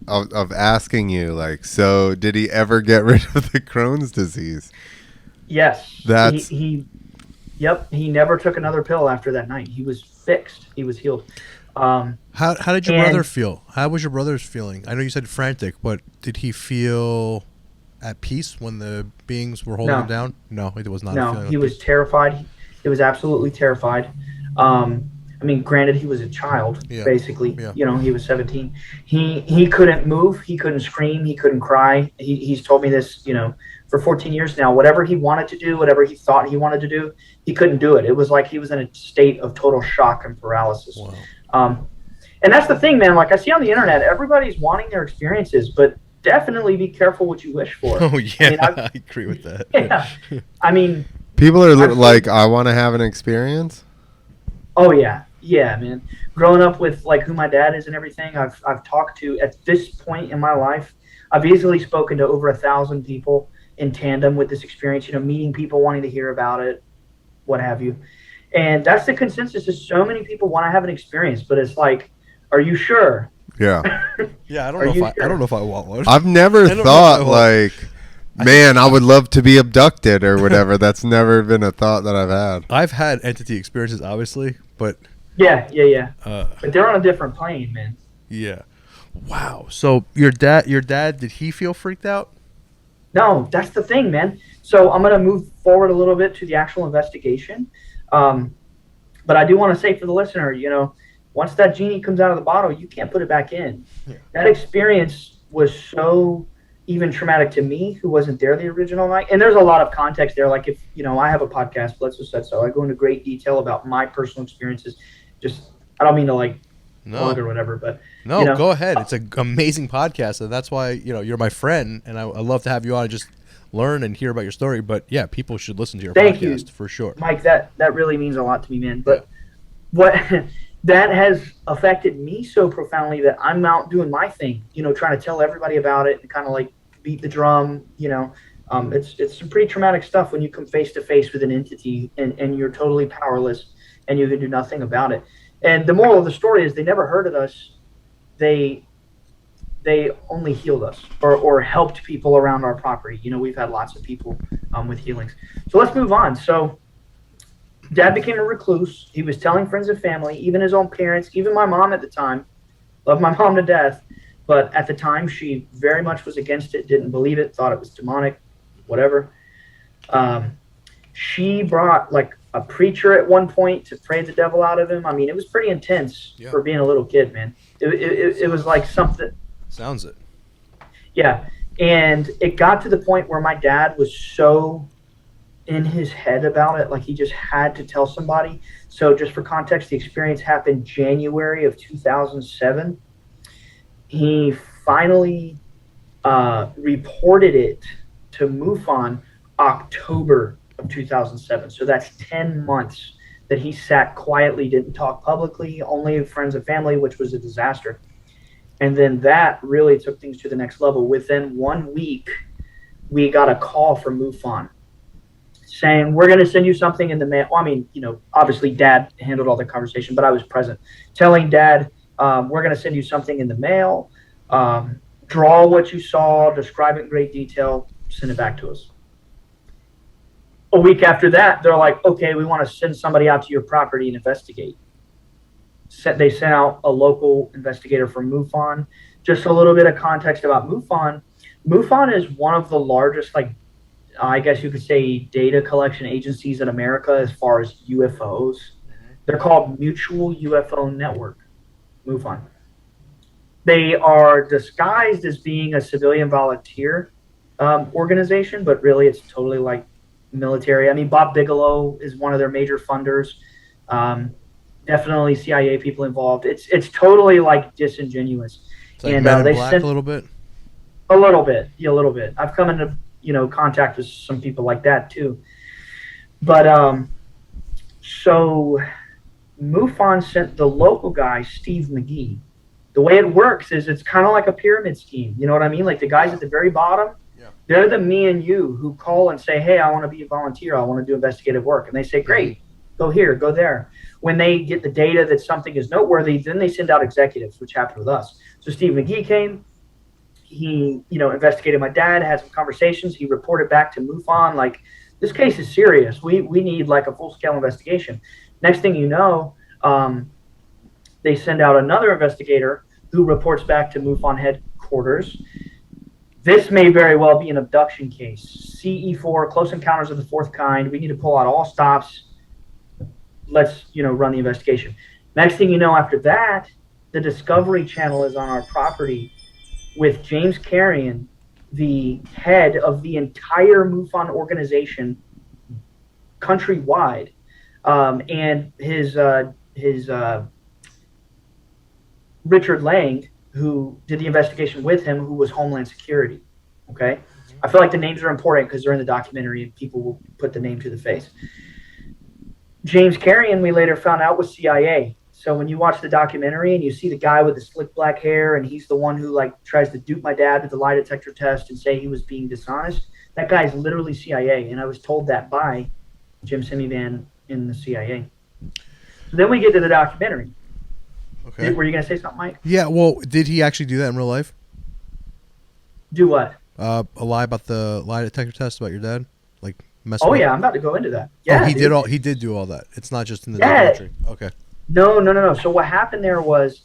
of asking you, like, so did he ever get rid of the Crohn's disease? Yes. That's he never took another pill after that night. He was fixed. He was healed. How did your brother feel? How was your brother's feeling? I know you said frantic, but did he feel at peace when the beings were holding him down? No, it was not. No, he was terrified. He was absolutely terrified. I mean, granted, he was a child, basically. Yeah. He was 17. He couldn't move. He couldn't scream. He couldn't cry. He's told me this, for 14 years now. Whatever he wanted to do, whatever he thought he wanted to do, he couldn't do it. It was like he was in a state of total shock and paralysis. Wow. And that's the thing, man. Like I see on the internet, everybody's wanting their experiences, but definitely be careful what you wish for. Oh, yeah. I agree with that. Yeah. I mean, people are like, I want to have an experience. Oh, yeah. Yeah, man. Growing up with like who my dad is and everything, I've talked to at this point in my life, I've easily spoken to over 1,000 people, in tandem with this experience, meeting people wanting to hear about it, what have you. And that's the consensus, is so many people want to have an experience, but it's like, are you sure? Yeah. Yeah, I Are don't you know sure? I don't know if I want one. I've never I don't know thought if I like, man, I would love to be abducted or whatever. That's never been a thought that I've had. I've had entity experiences, obviously, but Yeah. But they're on a different plane, man. yeah. Wow. So your dad, did he feel freaked out? No, that's the thing, man. So I'm going to move forward a little bit to the actual investigation. But I do want to say for the listener, once that genie comes out of the bottle, you can't put it back in. Yeah. That experience was so even traumatic to me, who wasn't there the original night. And there's a lot of context there. Like if, I have a podcast, Bledsoe Said So. I go into great detail about my personal experiences. Just, I don't mean to plug or whatever, but no, go ahead. It's an amazing podcast, and that's why you're my friend, and I love to have you on and just learn and hear about your story. But yeah, people should listen to your podcast for sure, Mike. That really means a lot to me, man. But what that has affected me so profoundly that I'm out doing my thing, trying to tell everybody about it and kind of beat the drum. It's some pretty traumatic stuff when you come face to face with an entity and you're totally powerless and you can do nothing about it. And the moral of the story is they never hurted us. They only healed us or helped people around our property. We've had lots of people with healings. So let's move on. So Dad became a recluse. He was telling friends and family, even his own parents, even my mom at the time. Loved my mom to death. But at the time, she very much was against it, didn't believe it, thought it was demonic, whatever. She brought a preacher at one point to pray the devil out of him. I mean, it was pretty intense for being a little kid, man. It was like something. Sounds it. Yeah. And it got to the point where my dad was so in his head about it, he just had to tell somebody. So just for context, the experience happened January of 2007. He finally reported it to MUFON October of 2007. So that's 10 months that he sat quietly, didn't talk publicly, only friends and family, which was a disaster. And then that really took things to the next level. Within 1 week, we got a call from MUFON saying, we're going to send you something in the mail. Well, I mean, obviously Dad handled all the conversation, but I was present. Telling Dad, we're going to send you something in the mail. Draw what you saw, describe it in great detail, send it back to us. A week after that, they're like, okay, we want to send somebody out to your property and investigate. They sent out a local investigator from MUFON. Just a little bit of context about MUFON. MUFON is one of the largest, I guess you could say, data collection agencies in America as far as UFOs. They're called Mutual UFO Network, MUFON. They are disguised as being a civilian volunteer organization, but really it's totally military. I mean, Bob Bigelow is one of their major funders. Definitely CIA people involved. It's totally disingenuous. It's like Men in Black a little bit. A little bit. I've come into contact with some people like that too. But so MUFON sent the local guy, Steve McGee. The way it works is it's kind of like a pyramid scheme. You know what I mean? The guys at the very bottom, they're the me and you who call and say, hey, I want to be a volunteer. I want to do investigative work. And they say, great, go here, go there. When they get the data that something is noteworthy, then they send out executives, which happened with us. So Steve McGee came. He, investigated my dad, had some conversations. He reported back to MUFON, this case is serious. We need a full-scale investigation. Next thing you know, they send out another investigator who reports back to MUFON headquarters. This may very well be an abduction case. CE4, close encounters of the fourth kind. We need to pull out all stops. Let's, run the investigation. Next thing you know, after that, the Discovery Channel is on our property with James Carrion, the head of the entire MUFON organization countrywide, and his Richard Lang, who did the investigation with him, who was Homeland Security. Okay, I feel like the names are important because they're in the documentary and people will put the name to the face. James Carrion, we later found out, was CIA. So when you watch the documentary and you see the guy with the slick black hair and he's the one who like tries to dupe my dad with the lie detector test and say he was being dishonest, that guy's literally CIA. And I was told that by Jim Semivan in the CIA. So then we get to the documentary. Okay. Were you going to say something, Mike? Yeah. Well, did he actually do that in real life? Do what? A lie about the lie detector test about your dad, like mess. Oh with yeah, I'm about to go into that. Yeah, he dude. did all. He did do all that. It's not just in the Yeah. documentary. Okay. No. So what happened there was,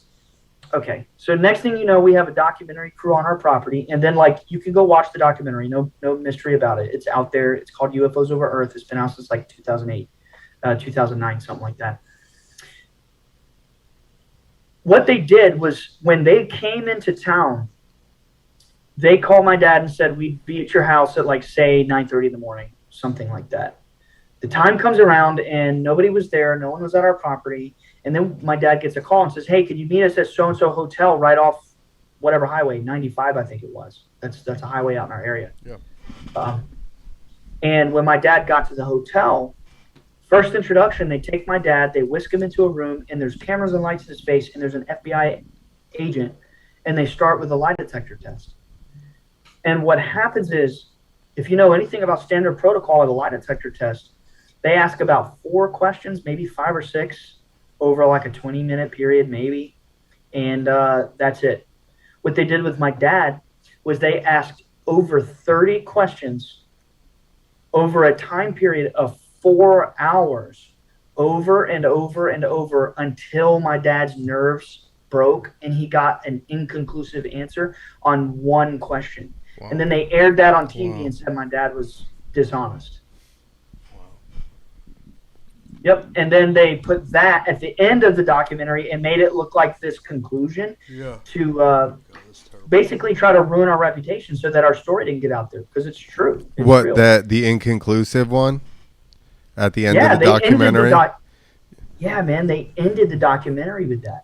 okay. So next thing you know, we have a documentary crew on our property, and then like you can go watch the documentary. No mystery about it. It's out there. It's called UFOs Over Earth. It's been out since like 2008, 2009, something like that. What they did was when they came into town, they called my dad and said, we'd be at your house at like, say, 9:30 in the morning, something like that. The time comes around and nobody was there. No one was at our property. And then my dad gets a call and says, hey, can you meet us at so-and-so hotel right off whatever highway, 95, I think it was. That's a highway out in our area. Yeah. And when my dad got to the hotel, first introduction, they take my dad, they whisk him into a room, and there's cameras and lights in his face, and there's an FBI agent, and they start with a lie detector test. And what happens is, if you know anything about standard protocol of the lie detector test, they ask about 4 questions, maybe 5 or 6, over like a 20-minute period, maybe, and that's it. What they did with my dad was they asked over 30 questions over a time period of 4 hours, over and over and over, until my dad's nerves broke and he got an inconclusive answer on one question. Wow. And then they aired that on TV Wow. and said my dad was dishonest. Yep, and then they put that at the end of the documentary and made it look like this conclusion to basically try to ruin our reputation so that our story didn't get out there, because it's true. It's What, real. the inconclusive one at the end of the they ended documentary? yeah, man, they ended the documentary with that.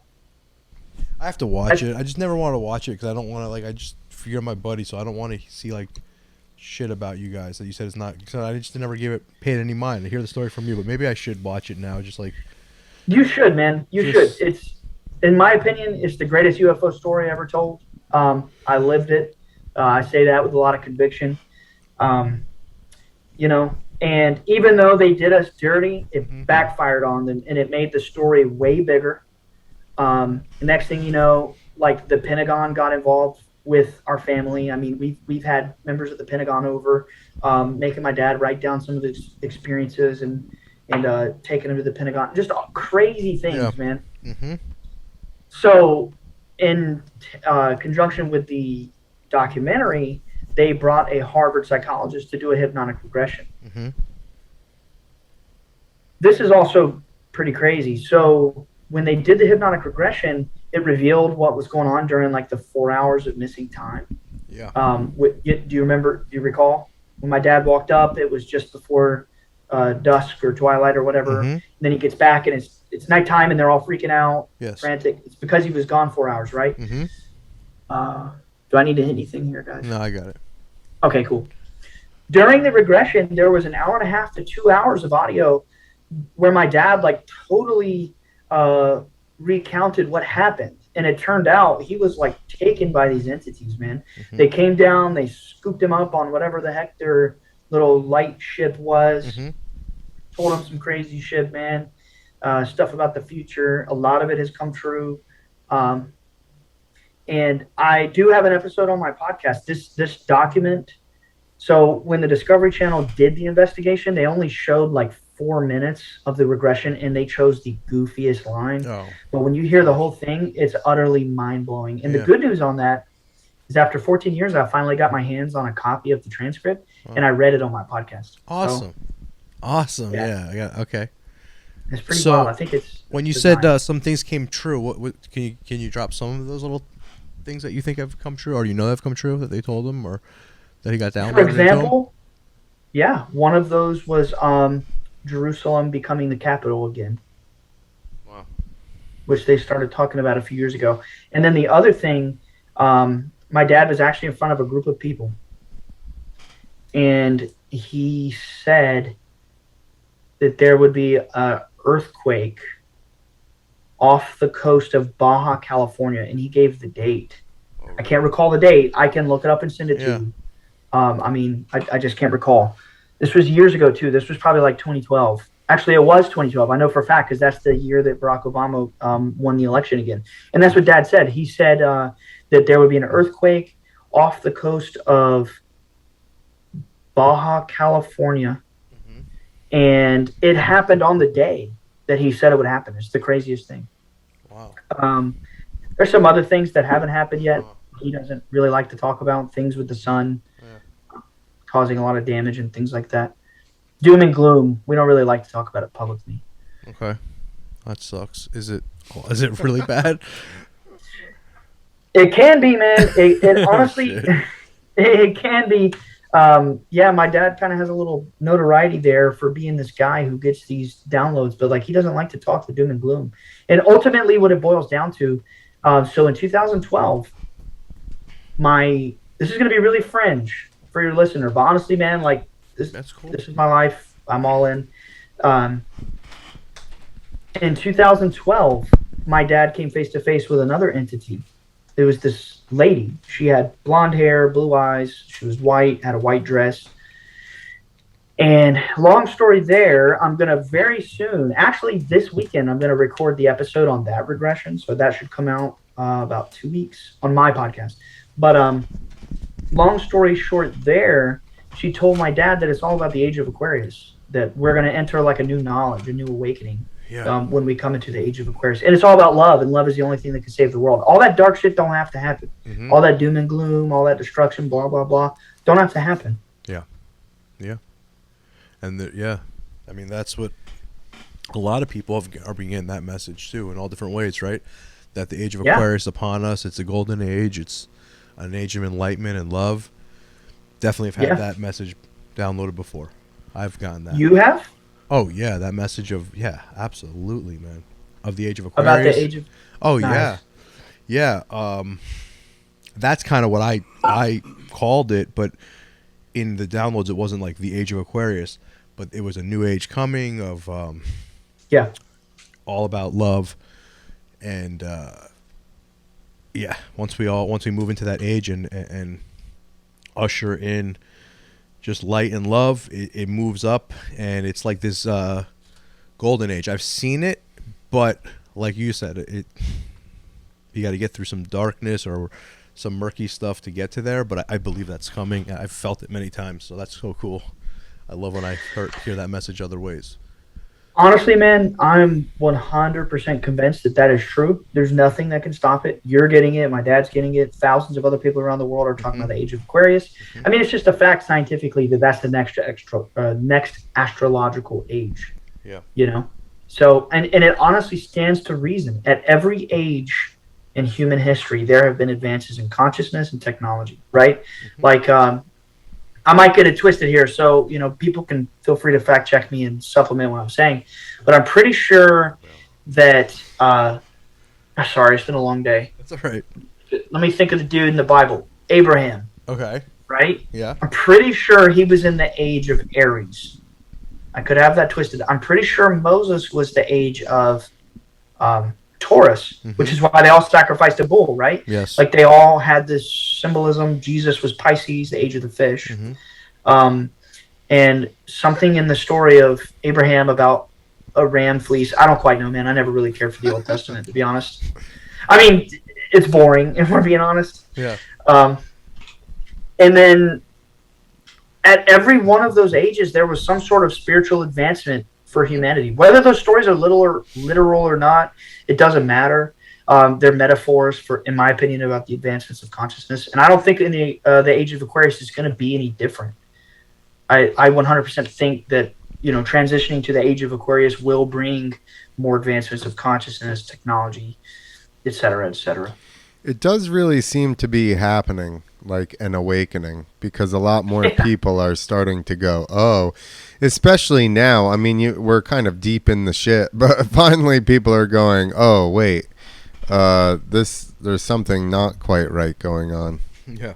I have to watch it. I just never want to watch it because I don't want to, like, I just you're my buddy, so I don't want to see like shit about you guys that you said it's not. So I just never paid any mind. I hear the story from you, but maybe I should watch it now. Just like You should, man. You should. It's, in my opinion, it's the greatest UFO story ever told. I lived it. I say that with a lot of conviction. You know, and even though they did us dirty, it backfired on them, and it made the story way bigger. The next thing you know, like the Pentagon got involved with our family. I mean, we've had members of the Pentagon over, making my dad write down some of his experiences and taking him to the Pentagon. Just all crazy things, man. Mm-hmm. So, in conjunction with the documentary, they brought a Harvard psychologist to do a hypnotic regression. Mm-hmm. This is also pretty crazy. So, when they did the hypnotic regression, it revealed what was going on during like the 4 hours of missing time. Yeah. Do you recall when my dad walked up? It was just before dusk or twilight or whatever. Mm-hmm. And then he gets back and it's nighttime and they're all freaking out, Yes. frantic. It's because he was gone 4 hours, right? Mm-hmm. Do I need to hit anything here, guys? No, I got it. Okay, cool. During the regression, there was an hour and a half to 2 hours of audio where my dad like totally recounted what happened. And it turned out he was like taken by these entities, man. Mm-hmm. They came down, they scooped him up on whatever the heck their little light ship was, Mm-hmm. told him some crazy shit, man. Stuff about the future. A lot of it has come true. And I do have an episode on my podcast. This document. So when the Discovery Channel did the investigation, they only showed like 4 minutes of the regression, and they chose the goofiest line. Oh. But when you hear the whole thing, it's utterly mind-blowing. And Yeah. the good news on that is after 14 years, I finally got my hands on a copy of the transcript, and I read it on my podcast. Awesome. So, Awesome. yeah. Yeah. I got okay. it's pretty So, wild. I think it's When you design. said some things came true, what can you drop some of those little things that you think have come true, or you know have come true that they told him, or that he got down? For example, yeah, one of those was Jerusalem becoming the capital again. Wow. Which they started talking about a few years ago. And then the other thing, my dad was actually in front of a group of people, and he said that there would be an earthquake off the coast of Baja California, and he gave the date. I can't recall the date. I can look it up and send it to you. I mean, I just can't recall. This was years ago too. This was probably like 2012. Actually, it was 2012. I know for a fact because that's the year that Barack Obama won the election again. And that's what Dad said. He said that there would be an earthquake off the coast of Baja California. And it happened on the day that he said it would happen. It's the craziest thing. Wow. There's some other things that haven't happened yet. He doesn't really like to talk about things with the sun causing a lot of damage and things like that. Doom and gloom. We don't really like to talk about it publicly. Okay. That sucks. Is it really bad? It can be, man. It honestly, it can be. Yeah, my dad kind of has a little notoriety there for being this guy who gets these downloads, but like he doesn't like to talk the doom and gloom. And ultimately, what it boils down to, so in 2012, this is going to be really fringe for your listener, but honestly, man, like That's cool. This is my life. I'm all in. In 2012, my dad came face to face with another entity. It was this lady. She had blonde hair, blue eyes. She was white, had a white dress. And long story there, I'm going to very soon, actually this weekend, I'm going to record the episode on that regression. So that should come out about 2 weeks on my podcast. But long story short there, she told my dad that it's all about the age of Aquarius, that we're going to enter like a new knowledge, a new awakening when we come into the age of Aquarius. And it's all about love, and love is the only thing that can save the world. All that dark shit don't have to happen. Mm-hmm. All that doom and gloom, all that destruction, blah, blah, blah, don't have to happen. Yeah. Yeah. And I mean, that's what a lot of people are bringing in that message too in all different ways, right? That the age of Aquarius is upon us. It's a golden age. It's an age of enlightenment and love. Definitely have had that message downloaded before. I've gotten that. You have? Oh, yeah. That message of, absolutely, man. Of the age of Aquarius. About the age of... Oh, nice. Yeah. That's kind of what I called it, but in the downloads, it wasn't like the age of Aquarius, but it was a new age coming of all about love. And, once we move into that age and usher in just light and love, it moves up, and it's like this golden age. I've seen it, but like you said, you got to get through some darkness or some murky stuff to get to there, but I believe that's coming. I've felt it many times, so that's so cool. I love when I hear that message other ways. Honestly, man, I'm 100% convinced that is true. There's nothing that can stop it. You're getting it. My dad's getting it. Thousands of other people around the world are talking about the age of Aquarius. I mean, it's just a fact scientifically that that's the next astrological age. Yeah. You know? So, and it honestly stands to reason. At every age in human history, there have been advances in consciousness and technology, right? Mm-hmm. Like, I might get it twisted here, so people can feel free to fact check me and supplement what I'm saying. But I'm pretty sure that sorry, it's been a long day. That's all right. Let me think of the dude in the Bible, Abraham. Okay. Right? Yeah. I'm pretty sure he was in the age of Aries. I could have that twisted. I'm pretty sure Moses was the age of Taurus, which is why they all sacrificed a bull, right? Yes. Like they all had this symbolism. Jesus was Pisces, the age of the fish. And something in the story of Abraham about a ram fleece. I don't quite know, man. I never really cared for the Old Testament, to be honest. I mean, it's boring, if we're being honest. Yeah. And then at every one of those ages, there was some sort of spiritual advancement for humanity. Whether those stories are literal or not, it doesn't matter. They're metaphors for, in my opinion, about the advancements of consciousness. And I don't think in the age of Aquarius is going to be any different. I 100% think that transitioning to the age of Aquarius will bring more advancements of consciousness, technology, et cetera, et cetera. It does really seem to be happening, like an awakening, because a lot more people are starting to go, oh, especially now. I mean, we're kind of deep in the shit, but finally people are going, oh, wait, there's something not quite right going on. Yeah.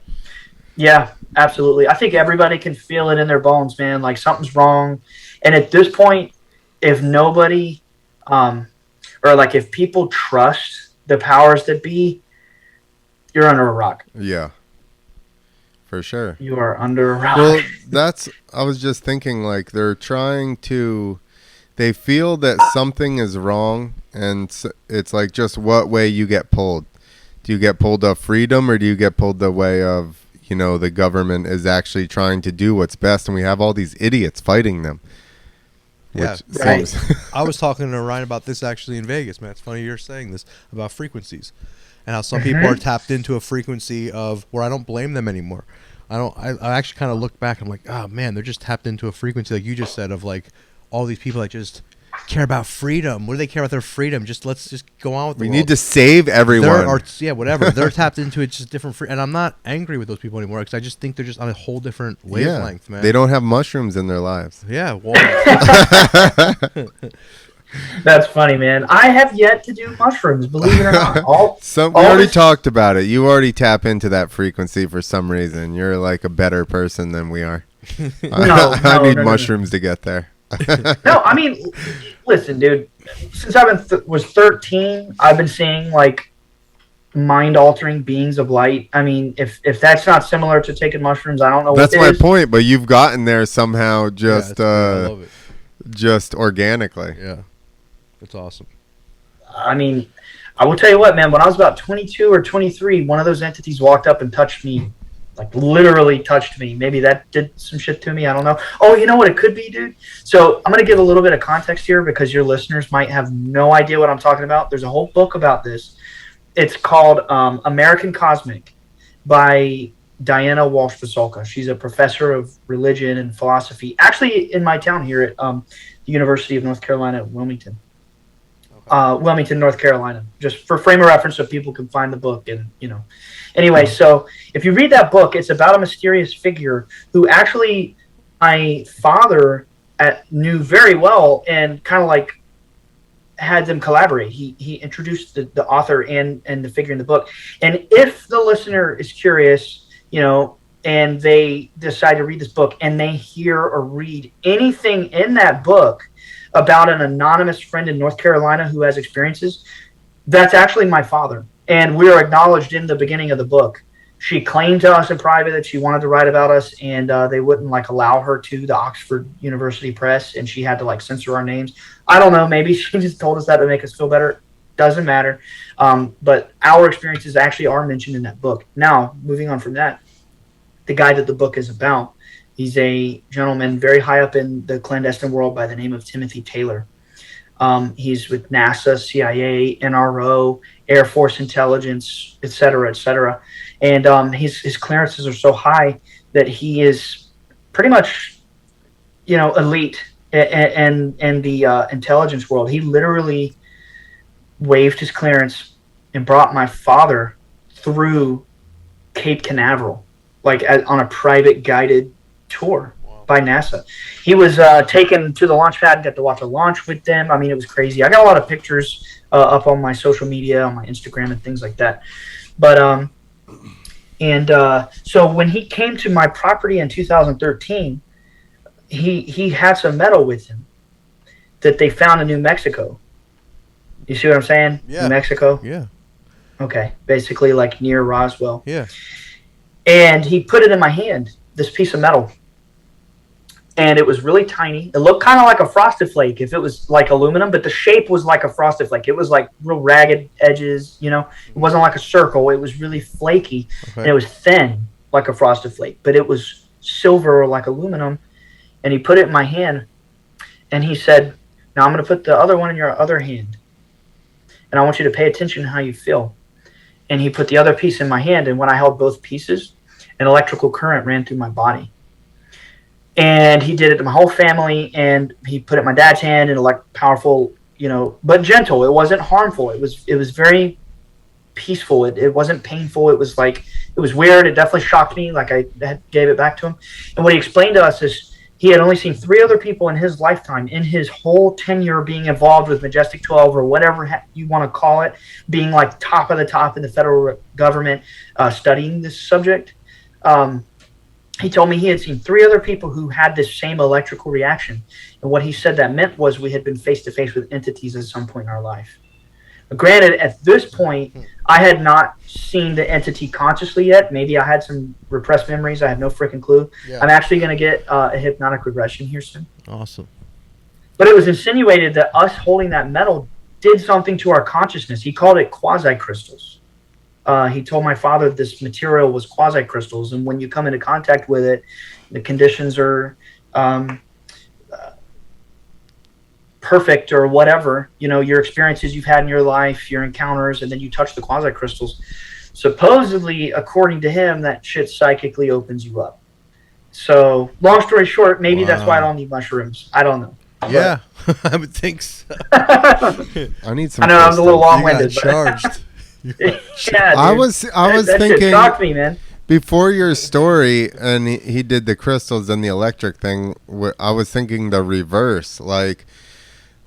Yeah, absolutely. I think everybody can feel it in their bones, man. Like something's wrong. And at this point, if nobody, or like if people trust the powers that be, you're under a rock. Yeah. For sure. You are under a rock. Well, I was just thinking, like, they feel that something is wrong, and it's like, just what way you get pulled. Do you get pulled of freedom, or do you get pulled the way of, the government is actually trying to do what's best, and we have all these idiots fighting them? Yeah, right. I was talking to Ryan about this actually in Vegas, man. It's funny you're saying this about frequencies and how some people are tapped into a frequency of where I don't blame them anymore. I actually kind of look back. I'm like, oh man, they're just tapped into a frequency like you just said of like all these people that just care about freedom. What do they care about their freedom? Let's just go on with the world. We need to save everyone. Whatever. They're tapped into it, just different. And I'm not angry with those people anymore because I just think they're just on a whole different wavelength, man. They don't have mushrooms in their lives. Yeah. Well, That's funny, man. I have yet to do mushrooms, believe it or not. We already talked about it. You already tap into that frequency for some reason. You're like a better person than we are. I need mushrooms to get there. No, I mean, listen, dude. Since I was 13, I've been seeing like mind-altering beings of light. I mean, if that's not similar to taking mushrooms, I don't know. That's what my point. But you've gotten there somehow, just I love it. Just organically. Yeah, it's awesome. I mean, I will tell you what, man. When I was about 22 or 23, one of those entities walked up and touched me. Like literally touched me. Maybe that did some shit to me. I don't know. Oh, you know what it could be, dude? So I'm going to give a little bit of context here because your listeners might have no idea what I'm talking about. There's a whole book about this. It's called American Cosmic by Diana Walsh Vasulka. She's a professor of religion and philosophy, actually in my town here at the University of North Carolina at Wilmington. Wilmington, North Carolina, just for frame of reference so people can find the book. And, anyway, so if you read that book, it's about a mysterious figure who actually my father knew very well and kind of like had them collaborate. He introduced the author and the figure in the book. And if the listener is curious, and they decide to read this book and they hear or read anything in that book about an anonymous friend in North Carolina who has experiences, that's actually my father. And we are acknowledged in the beginning of the book. She claimed to us in private that she wanted to write about us, and they wouldn't allow her to the Oxford University Press, and she had to censor our names. I don't know. Maybe she just told us that to make us feel better. Doesn't matter. But our experiences actually are mentioned in that book. Now, moving on from that, the guy that the book is about, he's a gentleman very high up in the clandestine world by the name of Timothy Taylor. He's with NASA, CIA, NRO, Air Force Intelligence, et cetera, et cetera. And his clearances are so high that he is pretty much, elite in the intelligence world. He literally waived his clearance and brought my father through Cape Canaveral, on a private guided tour by NASA. He was taken to the launch pad and got to watch a launch with them. I mean, it was crazy. I got a lot of pictures up on my social media, on my Instagram and things like that. But so when he came to my property in 2013, he had some metal with him that they found in New Mexico. You see what I'm saying? Yeah. New Mexico? Yeah. Okay. Basically near Roswell. Yeah. And he put it in my hand, this piece of metal. And it was really tiny. It looked kind of like a Frosted Flake if it was like aluminum, but the shape was like a Frosted Flake. It was real ragged edges, It wasn't like a circle. It was really flaky, and it was thin like a Frosted Flake, but it was silver like aluminum. And he put it in my hand, and he said, "Now I'm going to put the other one in your other hand, and I want you to pay attention to how you feel." And he put the other piece in my hand, and when I held both pieces, an electrical current ran through my body. And he did it to my whole family, and he put it in my dad's hand, and powerful, but gentle. It wasn't harmful. It was very peaceful. It wasn't painful. It was weird. It definitely shocked me. I gave it back to him. And what he explained to us is he had only seen 3 other people in his lifetime, in his whole tenure being involved with Majestic 12 or whatever you want to call it, being top of the top in the federal government, studying this subject. He told me he had seen 3 other people who had this same electrical reaction. And what he said that meant was we had been face to face with entities at some point in our life. Granted, at this point, I had not seen the entity consciously yet. Maybe I had some repressed memories. I have no freaking clue. Yeah. I'm actually going to get a hypnotic regression here soon. Awesome. But it was insinuated that us holding that metal did something to our consciousness. He called it quasi-crystals. He told my father this material was quasi-crystals, and when you come into contact with it, the conditions are perfect or whatever, your experiences you've had in your life, your encounters, and then you touch the quasi-crystals. Supposedly, according to him, that shit psychically opens you up. So, long story short, maybe that's why I don't need mushrooms. I don't know. Yeah, I would think so. I need some. I know I was a little You got long-winded. charged. Yeah, dude. I was that thinking shit shocked me, man. before your story, and he did the crystals and the electric thing. I was thinking the reverse. Like,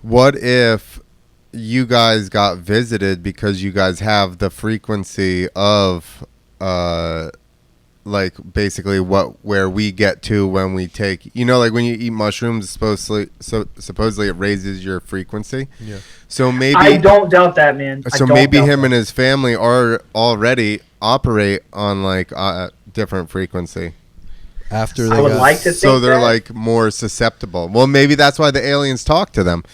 what if you guys got visited because you guys have the frequency of, like basically where we get to when we take, like when you eat mushrooms, supposedly it raises your frequency. Yeah. So maybe I don't doubt that, man. So maybe him and his family are already operate on like different frequency. After they I would got, like to think So they're that. like more susceptible. Well, maybe that's why the aliens talk to them.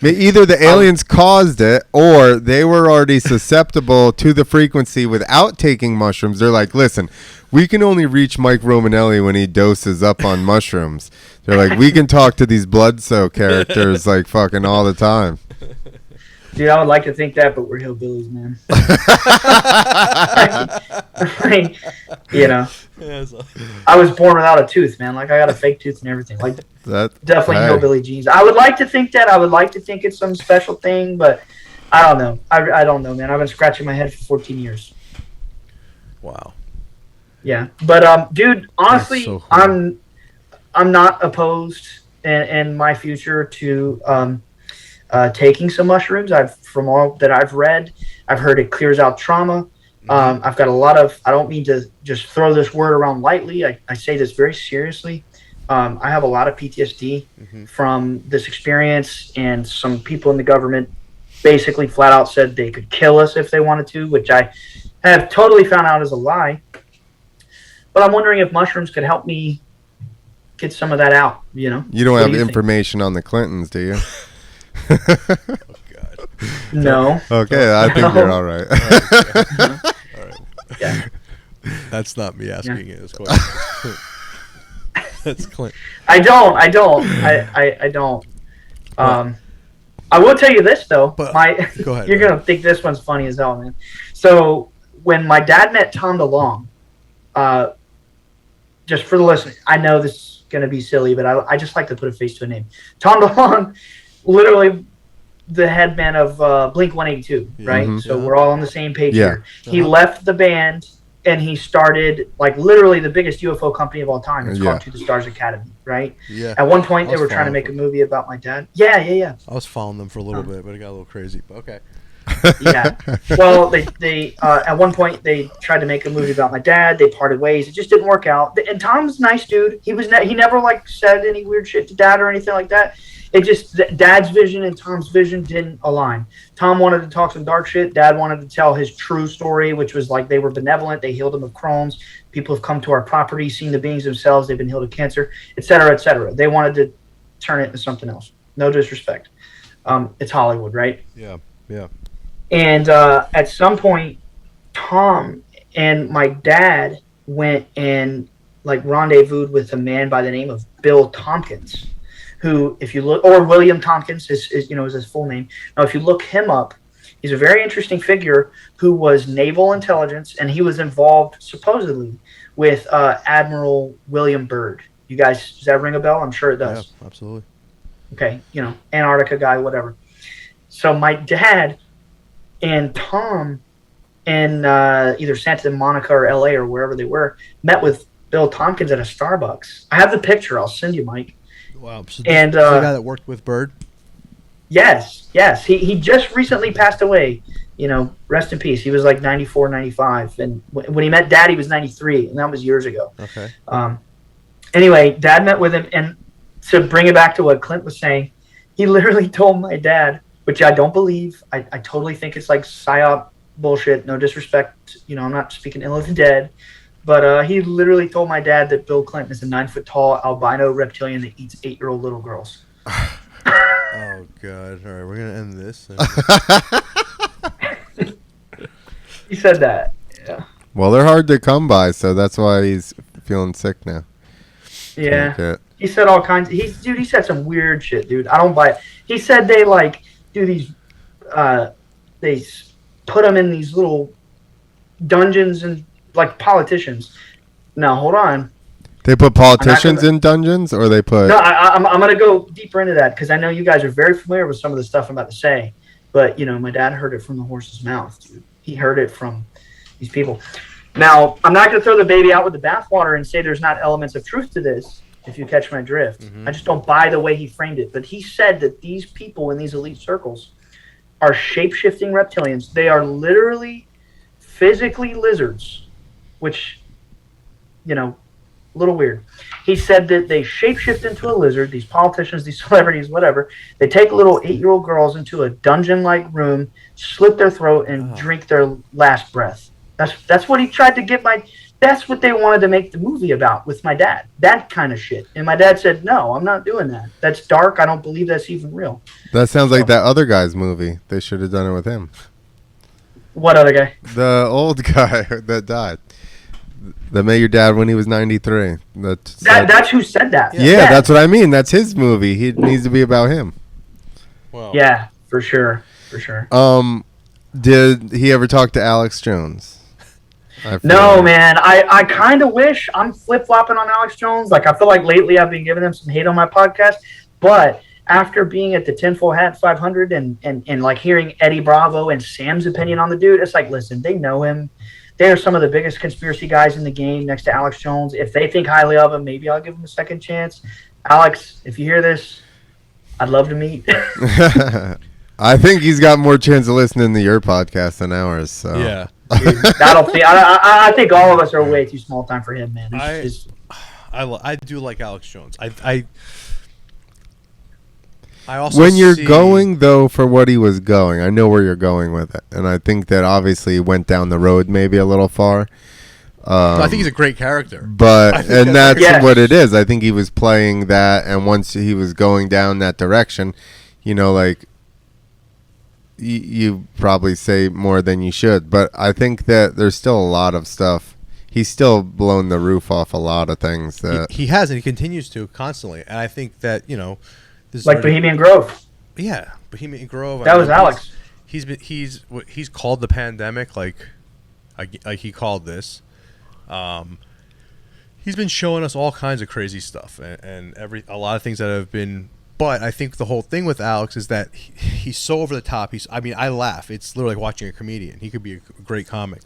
Either the aliens caused it, or they were already susceptible to the frequency without taking mushrooms. They're like, listen, we can only reach Mike Romanelli when he doses up on mushrooms. They're like, we can talk to these Bledsoe characters like fucking all the time. Dude, I would like to think that, but we're hillbillies, man. I was born without a tooth, man. Like, I got a fake tooth and everything. Like, definitely hillbilly genes. I would like to think that. I would like to think it's some special thing, but I don't know. I don't know, man. I've been scratching my head for 14 years. wow. Yeah, but dude, honestly, That's so cool. I'm not opposed in my future to taking some mushrooms. From all that I've read, I've heard it clears out trauma. I've got a lot of. I don't mean to just throw this word around lightly. I say this very seriously. I have a lot of PTSD from this experience, and some people in the government basically flat out said they could kill us if they wanted to, which I have totally found out is a lie. But I'm wondering if mushrooms could help me get some of that out, You don't What have do you information on the Clintons, do you? Oh God. No. Okay, I think you're all right. All right. Yeah. That's not me asking you this question. That's Clint. I don't. I don't. I will tell you this though. But- go ahead, You're man. gonna think this one's funny as hell, man. So when my dad met Tom DeLong, just for the listener, I know this is gonna be silly, but I just like to put a face to a name. Tom DeLong, literally the headman of Blink 182, right? Mhm. So we're all on the same page Yeah. here. He left the band and he started like literally the biggest UFO company of all time. It's Yeah. called To the Stars Academy, right? Yeah. At one point, I they was were trying to following make a them. movie about my dad. Yeah. I was following them for a little bit, but it got a little crazy. But okay. Yeah. Well, they at one point they tried to make a movie about my dad. They parted ways. It just didn't work out. And Tom's a nice dude. He never like said any weird shit to dad or anything like that. It just dad's vision and Tom's vision didn't align. Tom wanted to talk some dark shit. Dad wanted to tell his true story, which was like they were benevolent. They healed him of Crohn's. People have come to our property, seen the beings themselves. They've been healed of cancer, et cetera, et cetera. They wanted to turn it into something else. No disrespect. It's Hollywood, right? Yeah. And at some point, Tom and my dad went and like rendezvoused with a man by the name of Bill Tompkins, who, if you look, or William Tompkins is his full name. Now, if you look him up, he's a very interesting figure who was naval intelligence, and he was involved supposedly with Admiral William Byrd. You guys, does that ring a bell? I'm sure it does. Yeah, absolutely. Okay, Antarctica guy, whatever. So my dad and Tom in either Santa Monica or LA or wherever they were met with Bill Tompkins at a Starbucks. I have the picture. I'll send you, Mike. Wow. So And, this is the guy that worked with Bird. Yes. He just recently passed away. Rest in peace. He was like 94, 95. And when he met Dad, he was 93, and that was years ago. Okay. Anyway, Dad met with him, and to bring it back to what Clint was saying, he literally told my dad, which I don't believe. I totally think it's like psyop bullshit. No disrespect, I'm not speaking ill of the dead, but he literally told my dad that Bill Clinton is a 9-foot-tall albino reptilian that eats 8-year-old little girls. Oh God! All right, we're gonna end this. He said that. Yeah. Well, they're hard to come by, so that's why he's feeling sick now. Yeah. Okay. He said all kinds. He said some weird shit, dude. I don't buy it. He said they do these. They put them in these little dungeons and like politicians. Now hold on. They put politicians in dungeons, or they put. No, I'm gonna go deeper into that because I know you guys are very familiar with some of the stuff I'm about to say. But my dad heard it from the horse's mouth, dude. He heard it from these people. Now, I'm not gonna throw the baby out with the bathwater and say there's not elements of truth to this. If you catch my drift, I just don't buy the way he framed it. But he said that these people in these elite circles are shape-shifting reptilians. They are literally physically lizards, which, a little weird. He said that they shape-shift into a lizard, these politicians, these celebrities, whatever. They take little 8-year-old girls into a dungeon-like room, slit their throat, and drink their last breath. That's what he tried to get that's what they wanted to make the movie about with my dad. That kind of shit. And my dad said, no, I'm not doing that. That's dark. I don't believe that's even real. That sounds like that other guy's movie. They should have done it with him. What other guy? The old guy that died. That met your dad when he was 93. That's who said that. Yeah, that's what I mean. That's his movie. It needs to be about him. Wow. Yeah, for sure. For sure. Did he ever talk to Alex Jones? No, man. I kind of wish. I'm flip-flopping on Alex Jones. I feel like lately I've been giving him some hate on my podcast. But after being at the Tinfoil Hat 500 and hearing Eddie Bravo and Sam's opinion on the dude, it's listen, they know him. They are some of the biggest conspiracy guys in the game next to Alex Jones. If they think highly of him, maybe I'll give him a second chance. Alex, if you hear this, I'd love to meet. I think he's got more chance of listening to your podcast than ours. So. Yeah. I think all of us are way too small time for him, man. I do like Alex Jones. I also when you're going though for what he was going, I know where you're going with it, and I think that obviously he went down the road maybe a little far. I think he's a great character, but that's what it is. I think he was playing that, and once he was going down that direction, you probably say more than you should, but I think that there's still a lot of stuff. He's still blown the roof off a lot of things that he has, and he continues to constantly. And I think that this Bohemian Grove. Yeah, Bohemian Grove. That was Alex. He's called the pandemic like he called this. He's been showing us all kinds of crazy stuff and a lot of things that have been. But I think the whole thing with Alex is that he's so over the top. I laugh. It's literally like watching a comedian. He could be a great comic.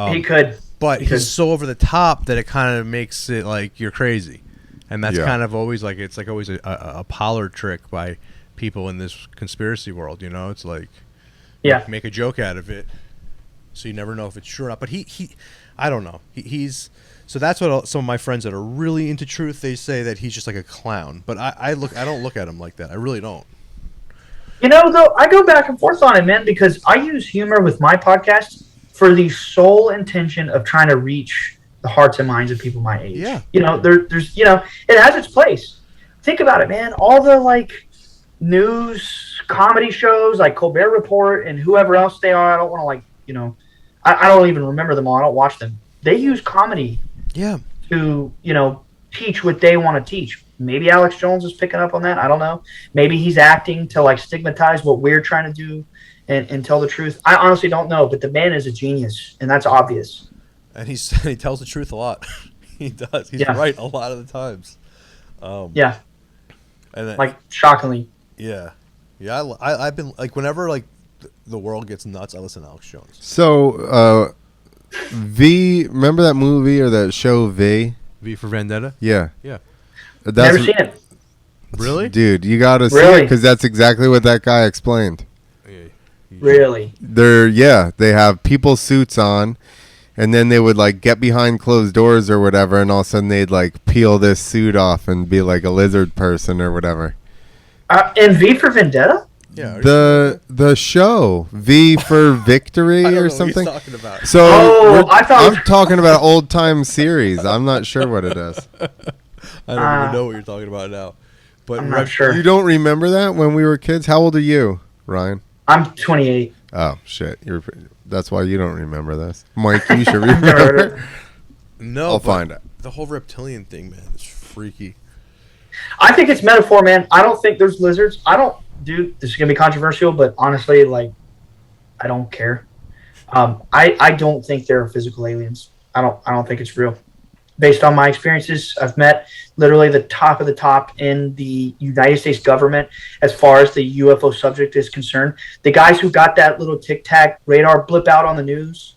He could. But he's so over the top that it kind of makes it like you're crazy. And that's kind of always it's always a parlor trick by people in this conspiracy world. It's make a joke out of it. So you never know if it's true or not. But he I don't know. He's... So that's what some of my friends that are really into truth, they say that he's just like a clown. But I don't look at him like that. I really don't. Though, I go back and forth on it, man, because I use humor with my podcast for the sole intention of trying to reach the hearts and minds of people my age. Yeah. There's it has its place. Think about it, man. All the news comedy shows like Colbert Report and whoever else they are, I don't want to I don't even remember them all. I don't watch them. They use comedy to, teach what they want to teach. Maybe Alex Jones is picking up on that. I don't know. Maybe he's acting to stigmatize what we're trying to do and tell the truth. I honestly don't know, but the man is a genius, and that's obvious. And he tells the truth a lot. He does. He's right a lot of the times. And then, shockingly. Yeah. Yeah, I've been, whenever, the world gets nuts, I listen to Alex Jones. So, V, remember that movie or that show V? V for Vendetta? Yeah. Yeah. Never seen it. Really? Dude, you got to see it because that's exactly what that guy explained. Really? They have people suits on, and then they would get behind closed doors or whatever, and all of a sudden they'd peel this suit off and be like a lizard person or whatever. And V for Vendetta? Yeah. The show V for Victory I don't know or what something. he's talking about. So I I'm talking about old time series. I'm not sure what it is. I don't even know what you're talking about now. But I'm not sure. You don't remember that when we were kids? How old are you, Ryan? I'm 28. Oh shit! That's why you don't remember this, Mike. You should remember. No, I'll find it. The whole reptilian thing, man, is freaky. I think it's metaphor, man. I don't think there's lizards. Dude, this is gonna be controversial, but honestly, like, I don't care. I don't think they're physical aliens. I don't think it's real. Based on my experiences, I've met literally the top of the top in the United States government as far as the UFO subject is concerned. The guys who got that little Tic Tac radar blip out on the news,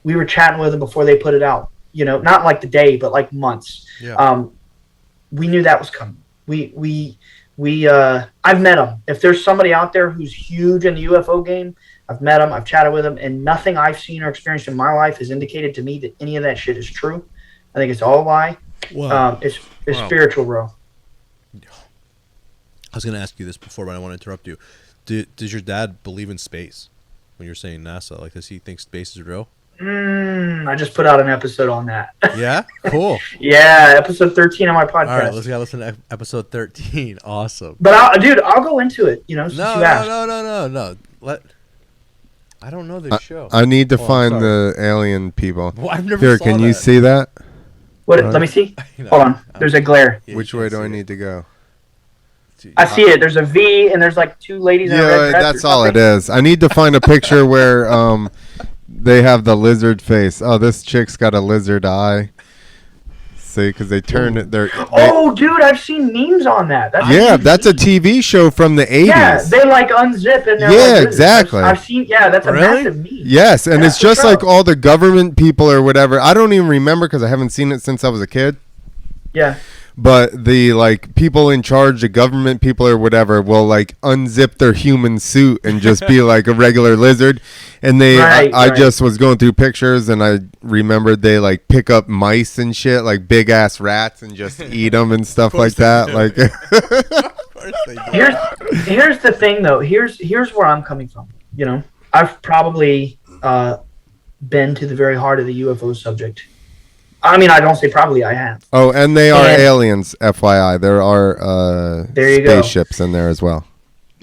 we were chatting with them before they put it out. You know, not like the day, but like months. Yeah. We knew that was coming. I've met them. If there's somebody out there who's huge in the UFO game, I've met them, I've chatted with them, and nothing I've seen or experienced in my life has indicated to me that any of that shit is true. I think it's all a lie. Wow. It's spiritual, bro. I was going to ask you this before, but I want to interrupt you. Does your dad believe in space when you're saying NASA? Like, does he think space is real? I just put out an episode on that. Yeah? Cool. Yeah, episode 13 on my podcast. All right, let's go listen to episode 13. Awesome. But, I'll go into it, since you asked. No. I don't know this show. I need to find sorry. the alien people. Well, I've never Here, saw can you that. see that? What? Let me see. No, Hold on. There's a glare. Yeah, Which you way can't do I see need to go? I see it. There's a V, and there's like two ladies in a red Yeah, dress. that's or all it something. is. I need to find a picture where they have the lizard face. Oh, this chick's got a lizard eye. See, because they turn it. Oh, dude, I've seen memes on that. That's a TV show from the 80s. Yeah, they like unzip and they're Yeah, like, exactly. I've seen. Yeah, that's a Really? massive meme. Yes, and Yeah, it's for just sure. like all the government people or whatever. I don't even remember because I haven't seen it since I was a kid. Yeah. But the like people in charge, the government people or whatever, will like unzip their human suit and just be like a regular lizard. And I just was going through pictures and I remembered they like pick up mice and shit, like big ass rats, and just eat them and stuff like that. do. Like, Of course they do. Here's the thing though. Here's where I'm coming from. I've probably been to the very heart of the UFO subject. I mean, I don't say probably. I have. oh, and they are aliens, FYI. There are There you go. spaceships in there as well.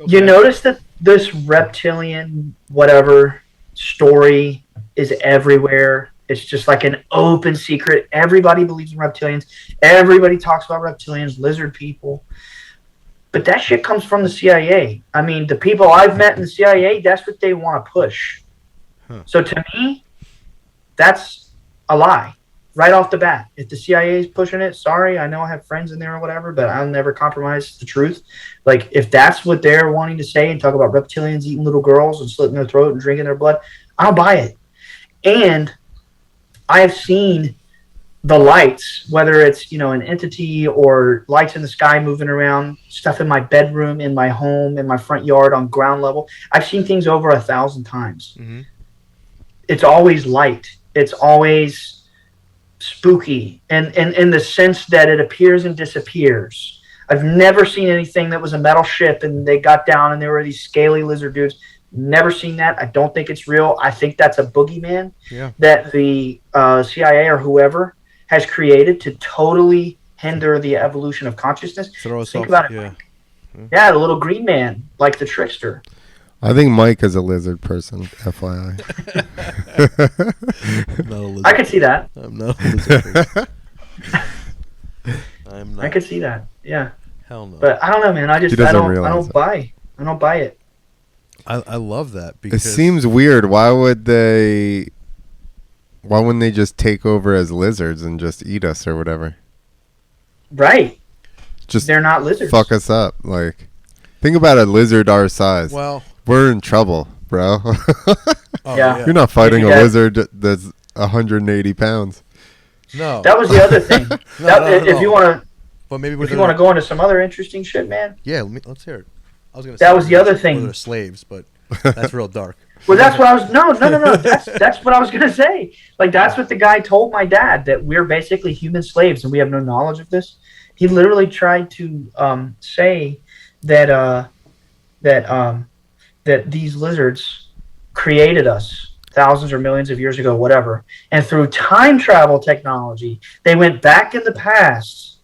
You notice that this reptilian whatever story is everywhere. It's just like an open secret. Everybody believes in reptilians. Everybody talks about reptilians, lizard people. But that shit comes from the CIA. I mean, the people I've met in the CIA, that's what they want to push. Huh. So to me, that's a lie. Right off the bat. If the CIA is pushing it, sorry, I know I have friends in there or whatever, but I'll never compromise the truth. Like, if that's what they're wanting to say and talk about reptilians eating little girls and slitting their throat and drinking their blood, I'll buy it. And I have seen the lights, whether it's, an entity or lights in the sky moving around, stuff in my bedroom, in my home, in my front yard on ground level. I've seen things over 1,000 times. Mm-hmm. It's always light. It's always spooky, and in the sense that it appears and disappears. I've never seen anything that was a metal ship and they got down and there were these scaly lizard dudes. Never seen that. I don't think it's real. I think that's a boogeyman that the CIA or whoever has created to totally hinder the evolution of consciousness. Think about it. Yeah, the little green man, like the trickster. I think Mike is a lizard person, FYI. I'm not a lizard. I could see that. I'm not a lizard person. I'm not. I could see that. Yeah. Hell no. But I don't know, man. I don't buy it. I love that because It seems weird. Why wouldn't they just take over as lizards and just eat us or whatever? Right. Just They're not lizards. fuck us up. Like, think about a lizard our size. well, We're in trouble, bro. Yeah. You're not fighting a Yeah. lizard that's 180 pounds. No. That was the other thing. If you want to, But maybe if you want to go into some other interesting shit, man. Yeah, let's hear it. I was gonna. That say was the other thing. They're slaves, but that's real dark. Well, that's what I was. No. That's what I was gonna say. Like, that's what the guy told my dad, that we're basically human slaves and we have no knowledge of this. He literally tried to say that that these lizards created us thousands or millions of years ago, whatever. And through time travel technology, they went back in the past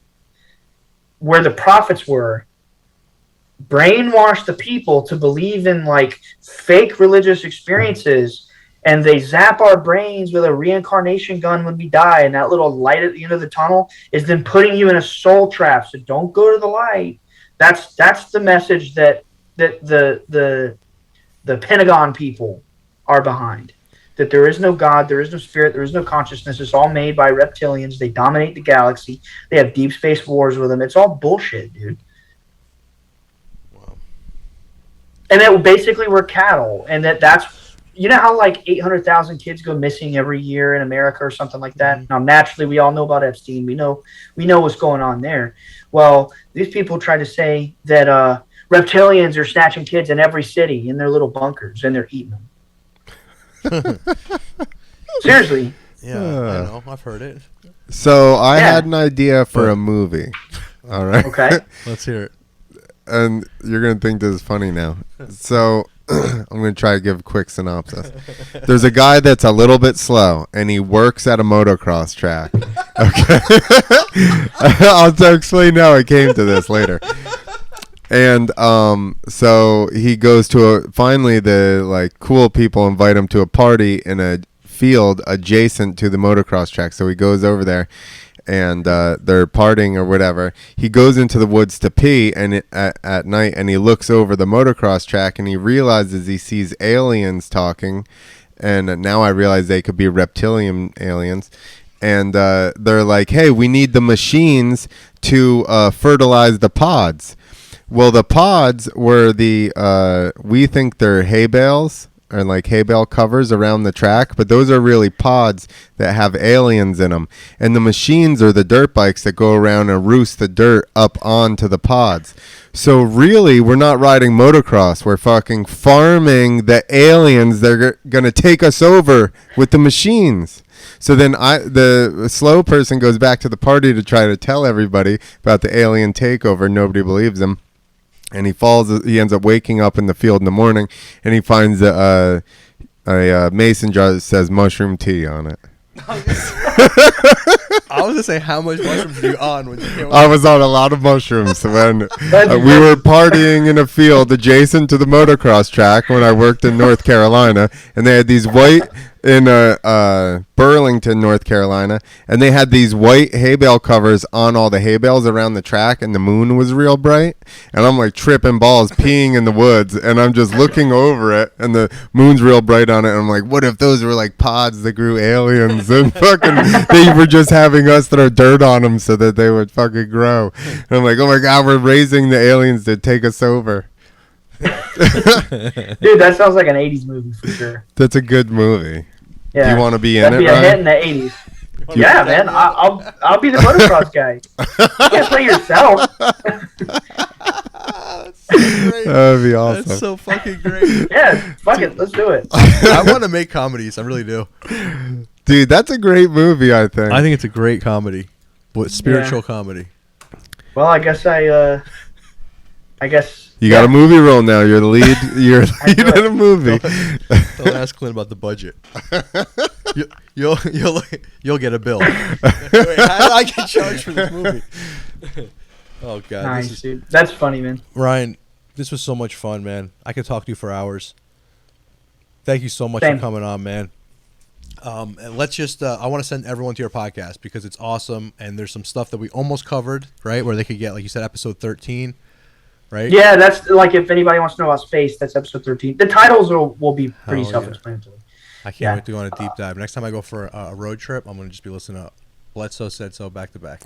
where the prophets were, brainwashed the people to believe in like fake religious experiences, and they zap our brains with a reincarnation gun when we die, and that little light at the end of the tunnel is then putting you in a soul trap. So don't go to the light. That's the message that the Pentagon people are behind. That there is no God, there is no spirit, there is no consciousness. It's all made by reptilians. They dominate the galaxy. They have deep space wars with them. It's all bullshit, dude. Wow. And that basically we're cattle, and that's, you know how like 800,000 kids go missing every year in America or something like that? Mm-hmm. Now, naturally, we all know about Epstein. We know what's going on there. Well, these people try to say that reptilians are snatching kids in every city in their little bunkers, and they're eating them. Seriously. Yeah, I know. I've heard it. So I had an idea for a movie. All right. Okay. Let's hear it. And you're going to think this is funny now. So I'm going to try to give a quick synopsis. There's a guy that's a little bit slow, and he works at a motocross track. Okay. I'll explain how I came to this later. And so he goes to finally the like cool people invite him to a party in a field adjacent to the motocross track. So he goes over there, and they're partying or whatever. He goes into the woods to pee and at night, and he looks over the motocross track, and he realizes he sees aliens talking. And now I realize they could be reptilian aliens. And they're like, hey, we need the machines to fertilize the pods. Well, the pods were we think they're hay bales or like hay bale covers around the track, but those are really pods that have aliens in them. And the machines are the dirt bikes that go around and roost the dirt up onto the pods. So really, we're not riding motocross. We're fucking farming the aliens. They're going to take us over with the machines. So then the slow person goes back to the party to try to tell everybody about the alien takeover. Nobody believes him. And he ends up waking up in the field in the morning, and he finds a mason jar that says mushroom tea on it. I was going to say, how much mushrooms were you on when you came I was on a lot of mushrooms when we were partying in a field adjacent to the motocross track when I worked in North Carolina, and they had these white in Burlington, North Carolina, and they had these white hay bale covers on all the hay bales around the track, and the moon was real bright, and I'm like tripping balls peeing in the woods, and I'm just looking over it, and the moon's real bright on it, and I'm like, what if those were like pods that grew aliens, and fucking they were just having us throw dirt on them so that they would fucking grow. And I'm like, oh my god, we're raising the aliens to take us over. Dude, that sounds like an 80s movie for sure. That's a good movie. Yeah. Do you want to be in That'd it, be a Ryan? hit in the 80s. Yeah, man. I'll be the motocross guy. You can't play yourself. That'd be awesome. That's so fucking great. Yeah, fuck it. Let's do it. I want to make comedies. I really do. Dude, that's a great movie, I think. I think it's a great comedy. Spiritual comedy. Well, I guess you got a movie role now. You're the lead. You're lead in a movie. Don't ask Clint about the budget. You'll get a bill. Wait, how did I get charged for this movie? Oh god, nice, dude. That's funny, man. Ryan, this was so much fun, man. I could talk to you for hours. Thank you so much Same. for coming on, man. And let's just I want to send everyone to your podcast because it's awesome, and there's some stuff that we almost covered, right, where they could get, like you said, episode 13. Right? Yeah, that's like if anybody wants to know about space, that's episode 13. The titles will be pretty self-explanatory. I can't wait to go on a deep dive. Next time I go for a road trip, I'm going to just be listening to Bledsoe Said So back to back.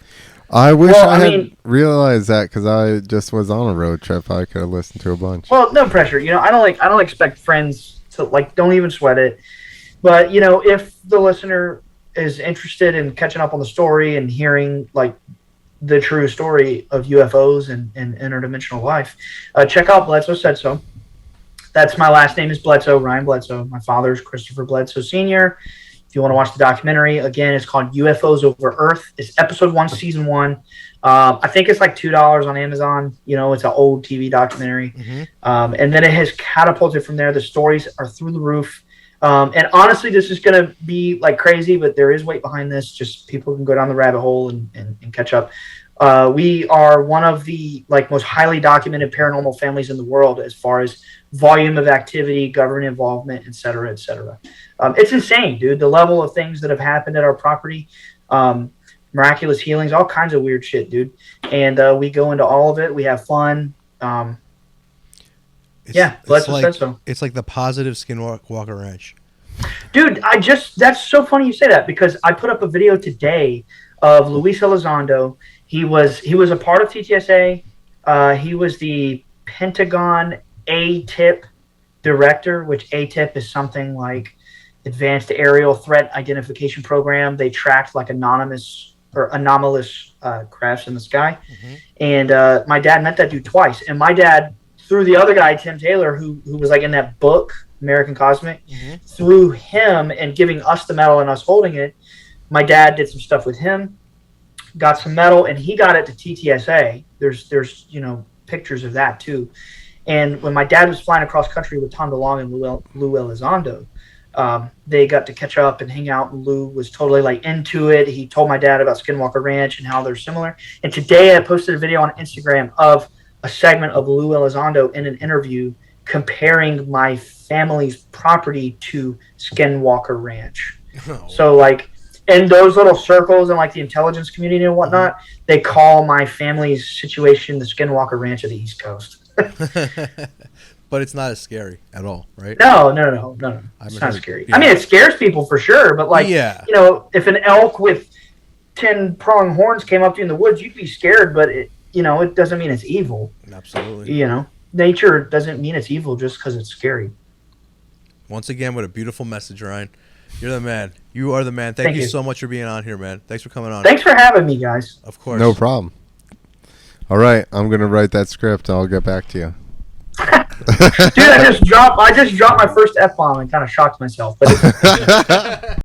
I wish I had realized that because I just was on a road trip. I could have listened to a bunch. Well, no pressure. You know, I don't expect friends to like. Don't even sweat it. But you know, if the listener is interested in catching up on the story and hearing like the true story of UFOs and interdimensional life, check out Bledsoe Said So. That's my last name is Bledsoe, Ryan Bledsoe. My father's Christopher Bledsoe Sr. If If you want to watch the documentary, again, it's called UFOs Over Earth. It's episode 1, season 1. I think it's like $2 on Amazon. You know, it's an old TV documentary. And then it has catapulted from there. The stories are through the roof. And honestly, this is going to be like crazy, but there is weight behind this. Just people can go down the rabbit hole and catch up. We are one of the like most highly documented paranormal families in the world as far as volume of activity, government involvement, et cetera, et cetera. It's insane, dude. The level of things that have happened at our property, miraculous healings, all kinds of weird shit, dude. And we go into all of it. We have fun. Bledsoe Said So. It's like the positive Skinwalker Ranch. Dude, that's so funny you say that, because I put up a video today of Luis Elizondo. He was a part of TTSA. He was the Pentagon ATIP director, which ATIP is something like Advanced Aerial Threat Identification Program. They tracked like anomalous crafts in the sky. And my dad met that dude twice. And my dad, through the other guy, Tim Taylor, who was like in that book, American Cosmic, through him and giving us the medal and us holding it, my dad did some stuff with him, got some medal, and he got it to TTSA. There's pictures of that too. And when my dad was flying across country with Tom DeLong and Lou Elizondo, they got to catch up and hang out, and Lou was totally like into it. He told my dad about Skinwalker Ranch and how they're similar. And today I posted a video on Instagram of a segment of Lou Elizondo in an interview comparing my family's property to Skinwalker Ranch. So like in those little circles and like the intelligence community and whatnot, they call my family's situation the Skinwalker Ranch of the East Coast. But it's not as scary at all, right? No. It's not scary. Yeah. I mean, it scares people for sure, but like, if an elk with 10 prong horns came up to you in the woods, you'd be scared, but it doesn't mean it's evil. Absolutely. Nature doesn't mean it's evil just because it's scary. Once again, what a beautiful message, Ryan. You're the man. You are the man. Thank you so much for being on here, man. Thanks for coming on. Thanks for having me, guys. Of course. No problem. All right, I'm gonna write that script. I'll get back to you. Dude, I just dropped my first F-bomb and kind of shocked myself. But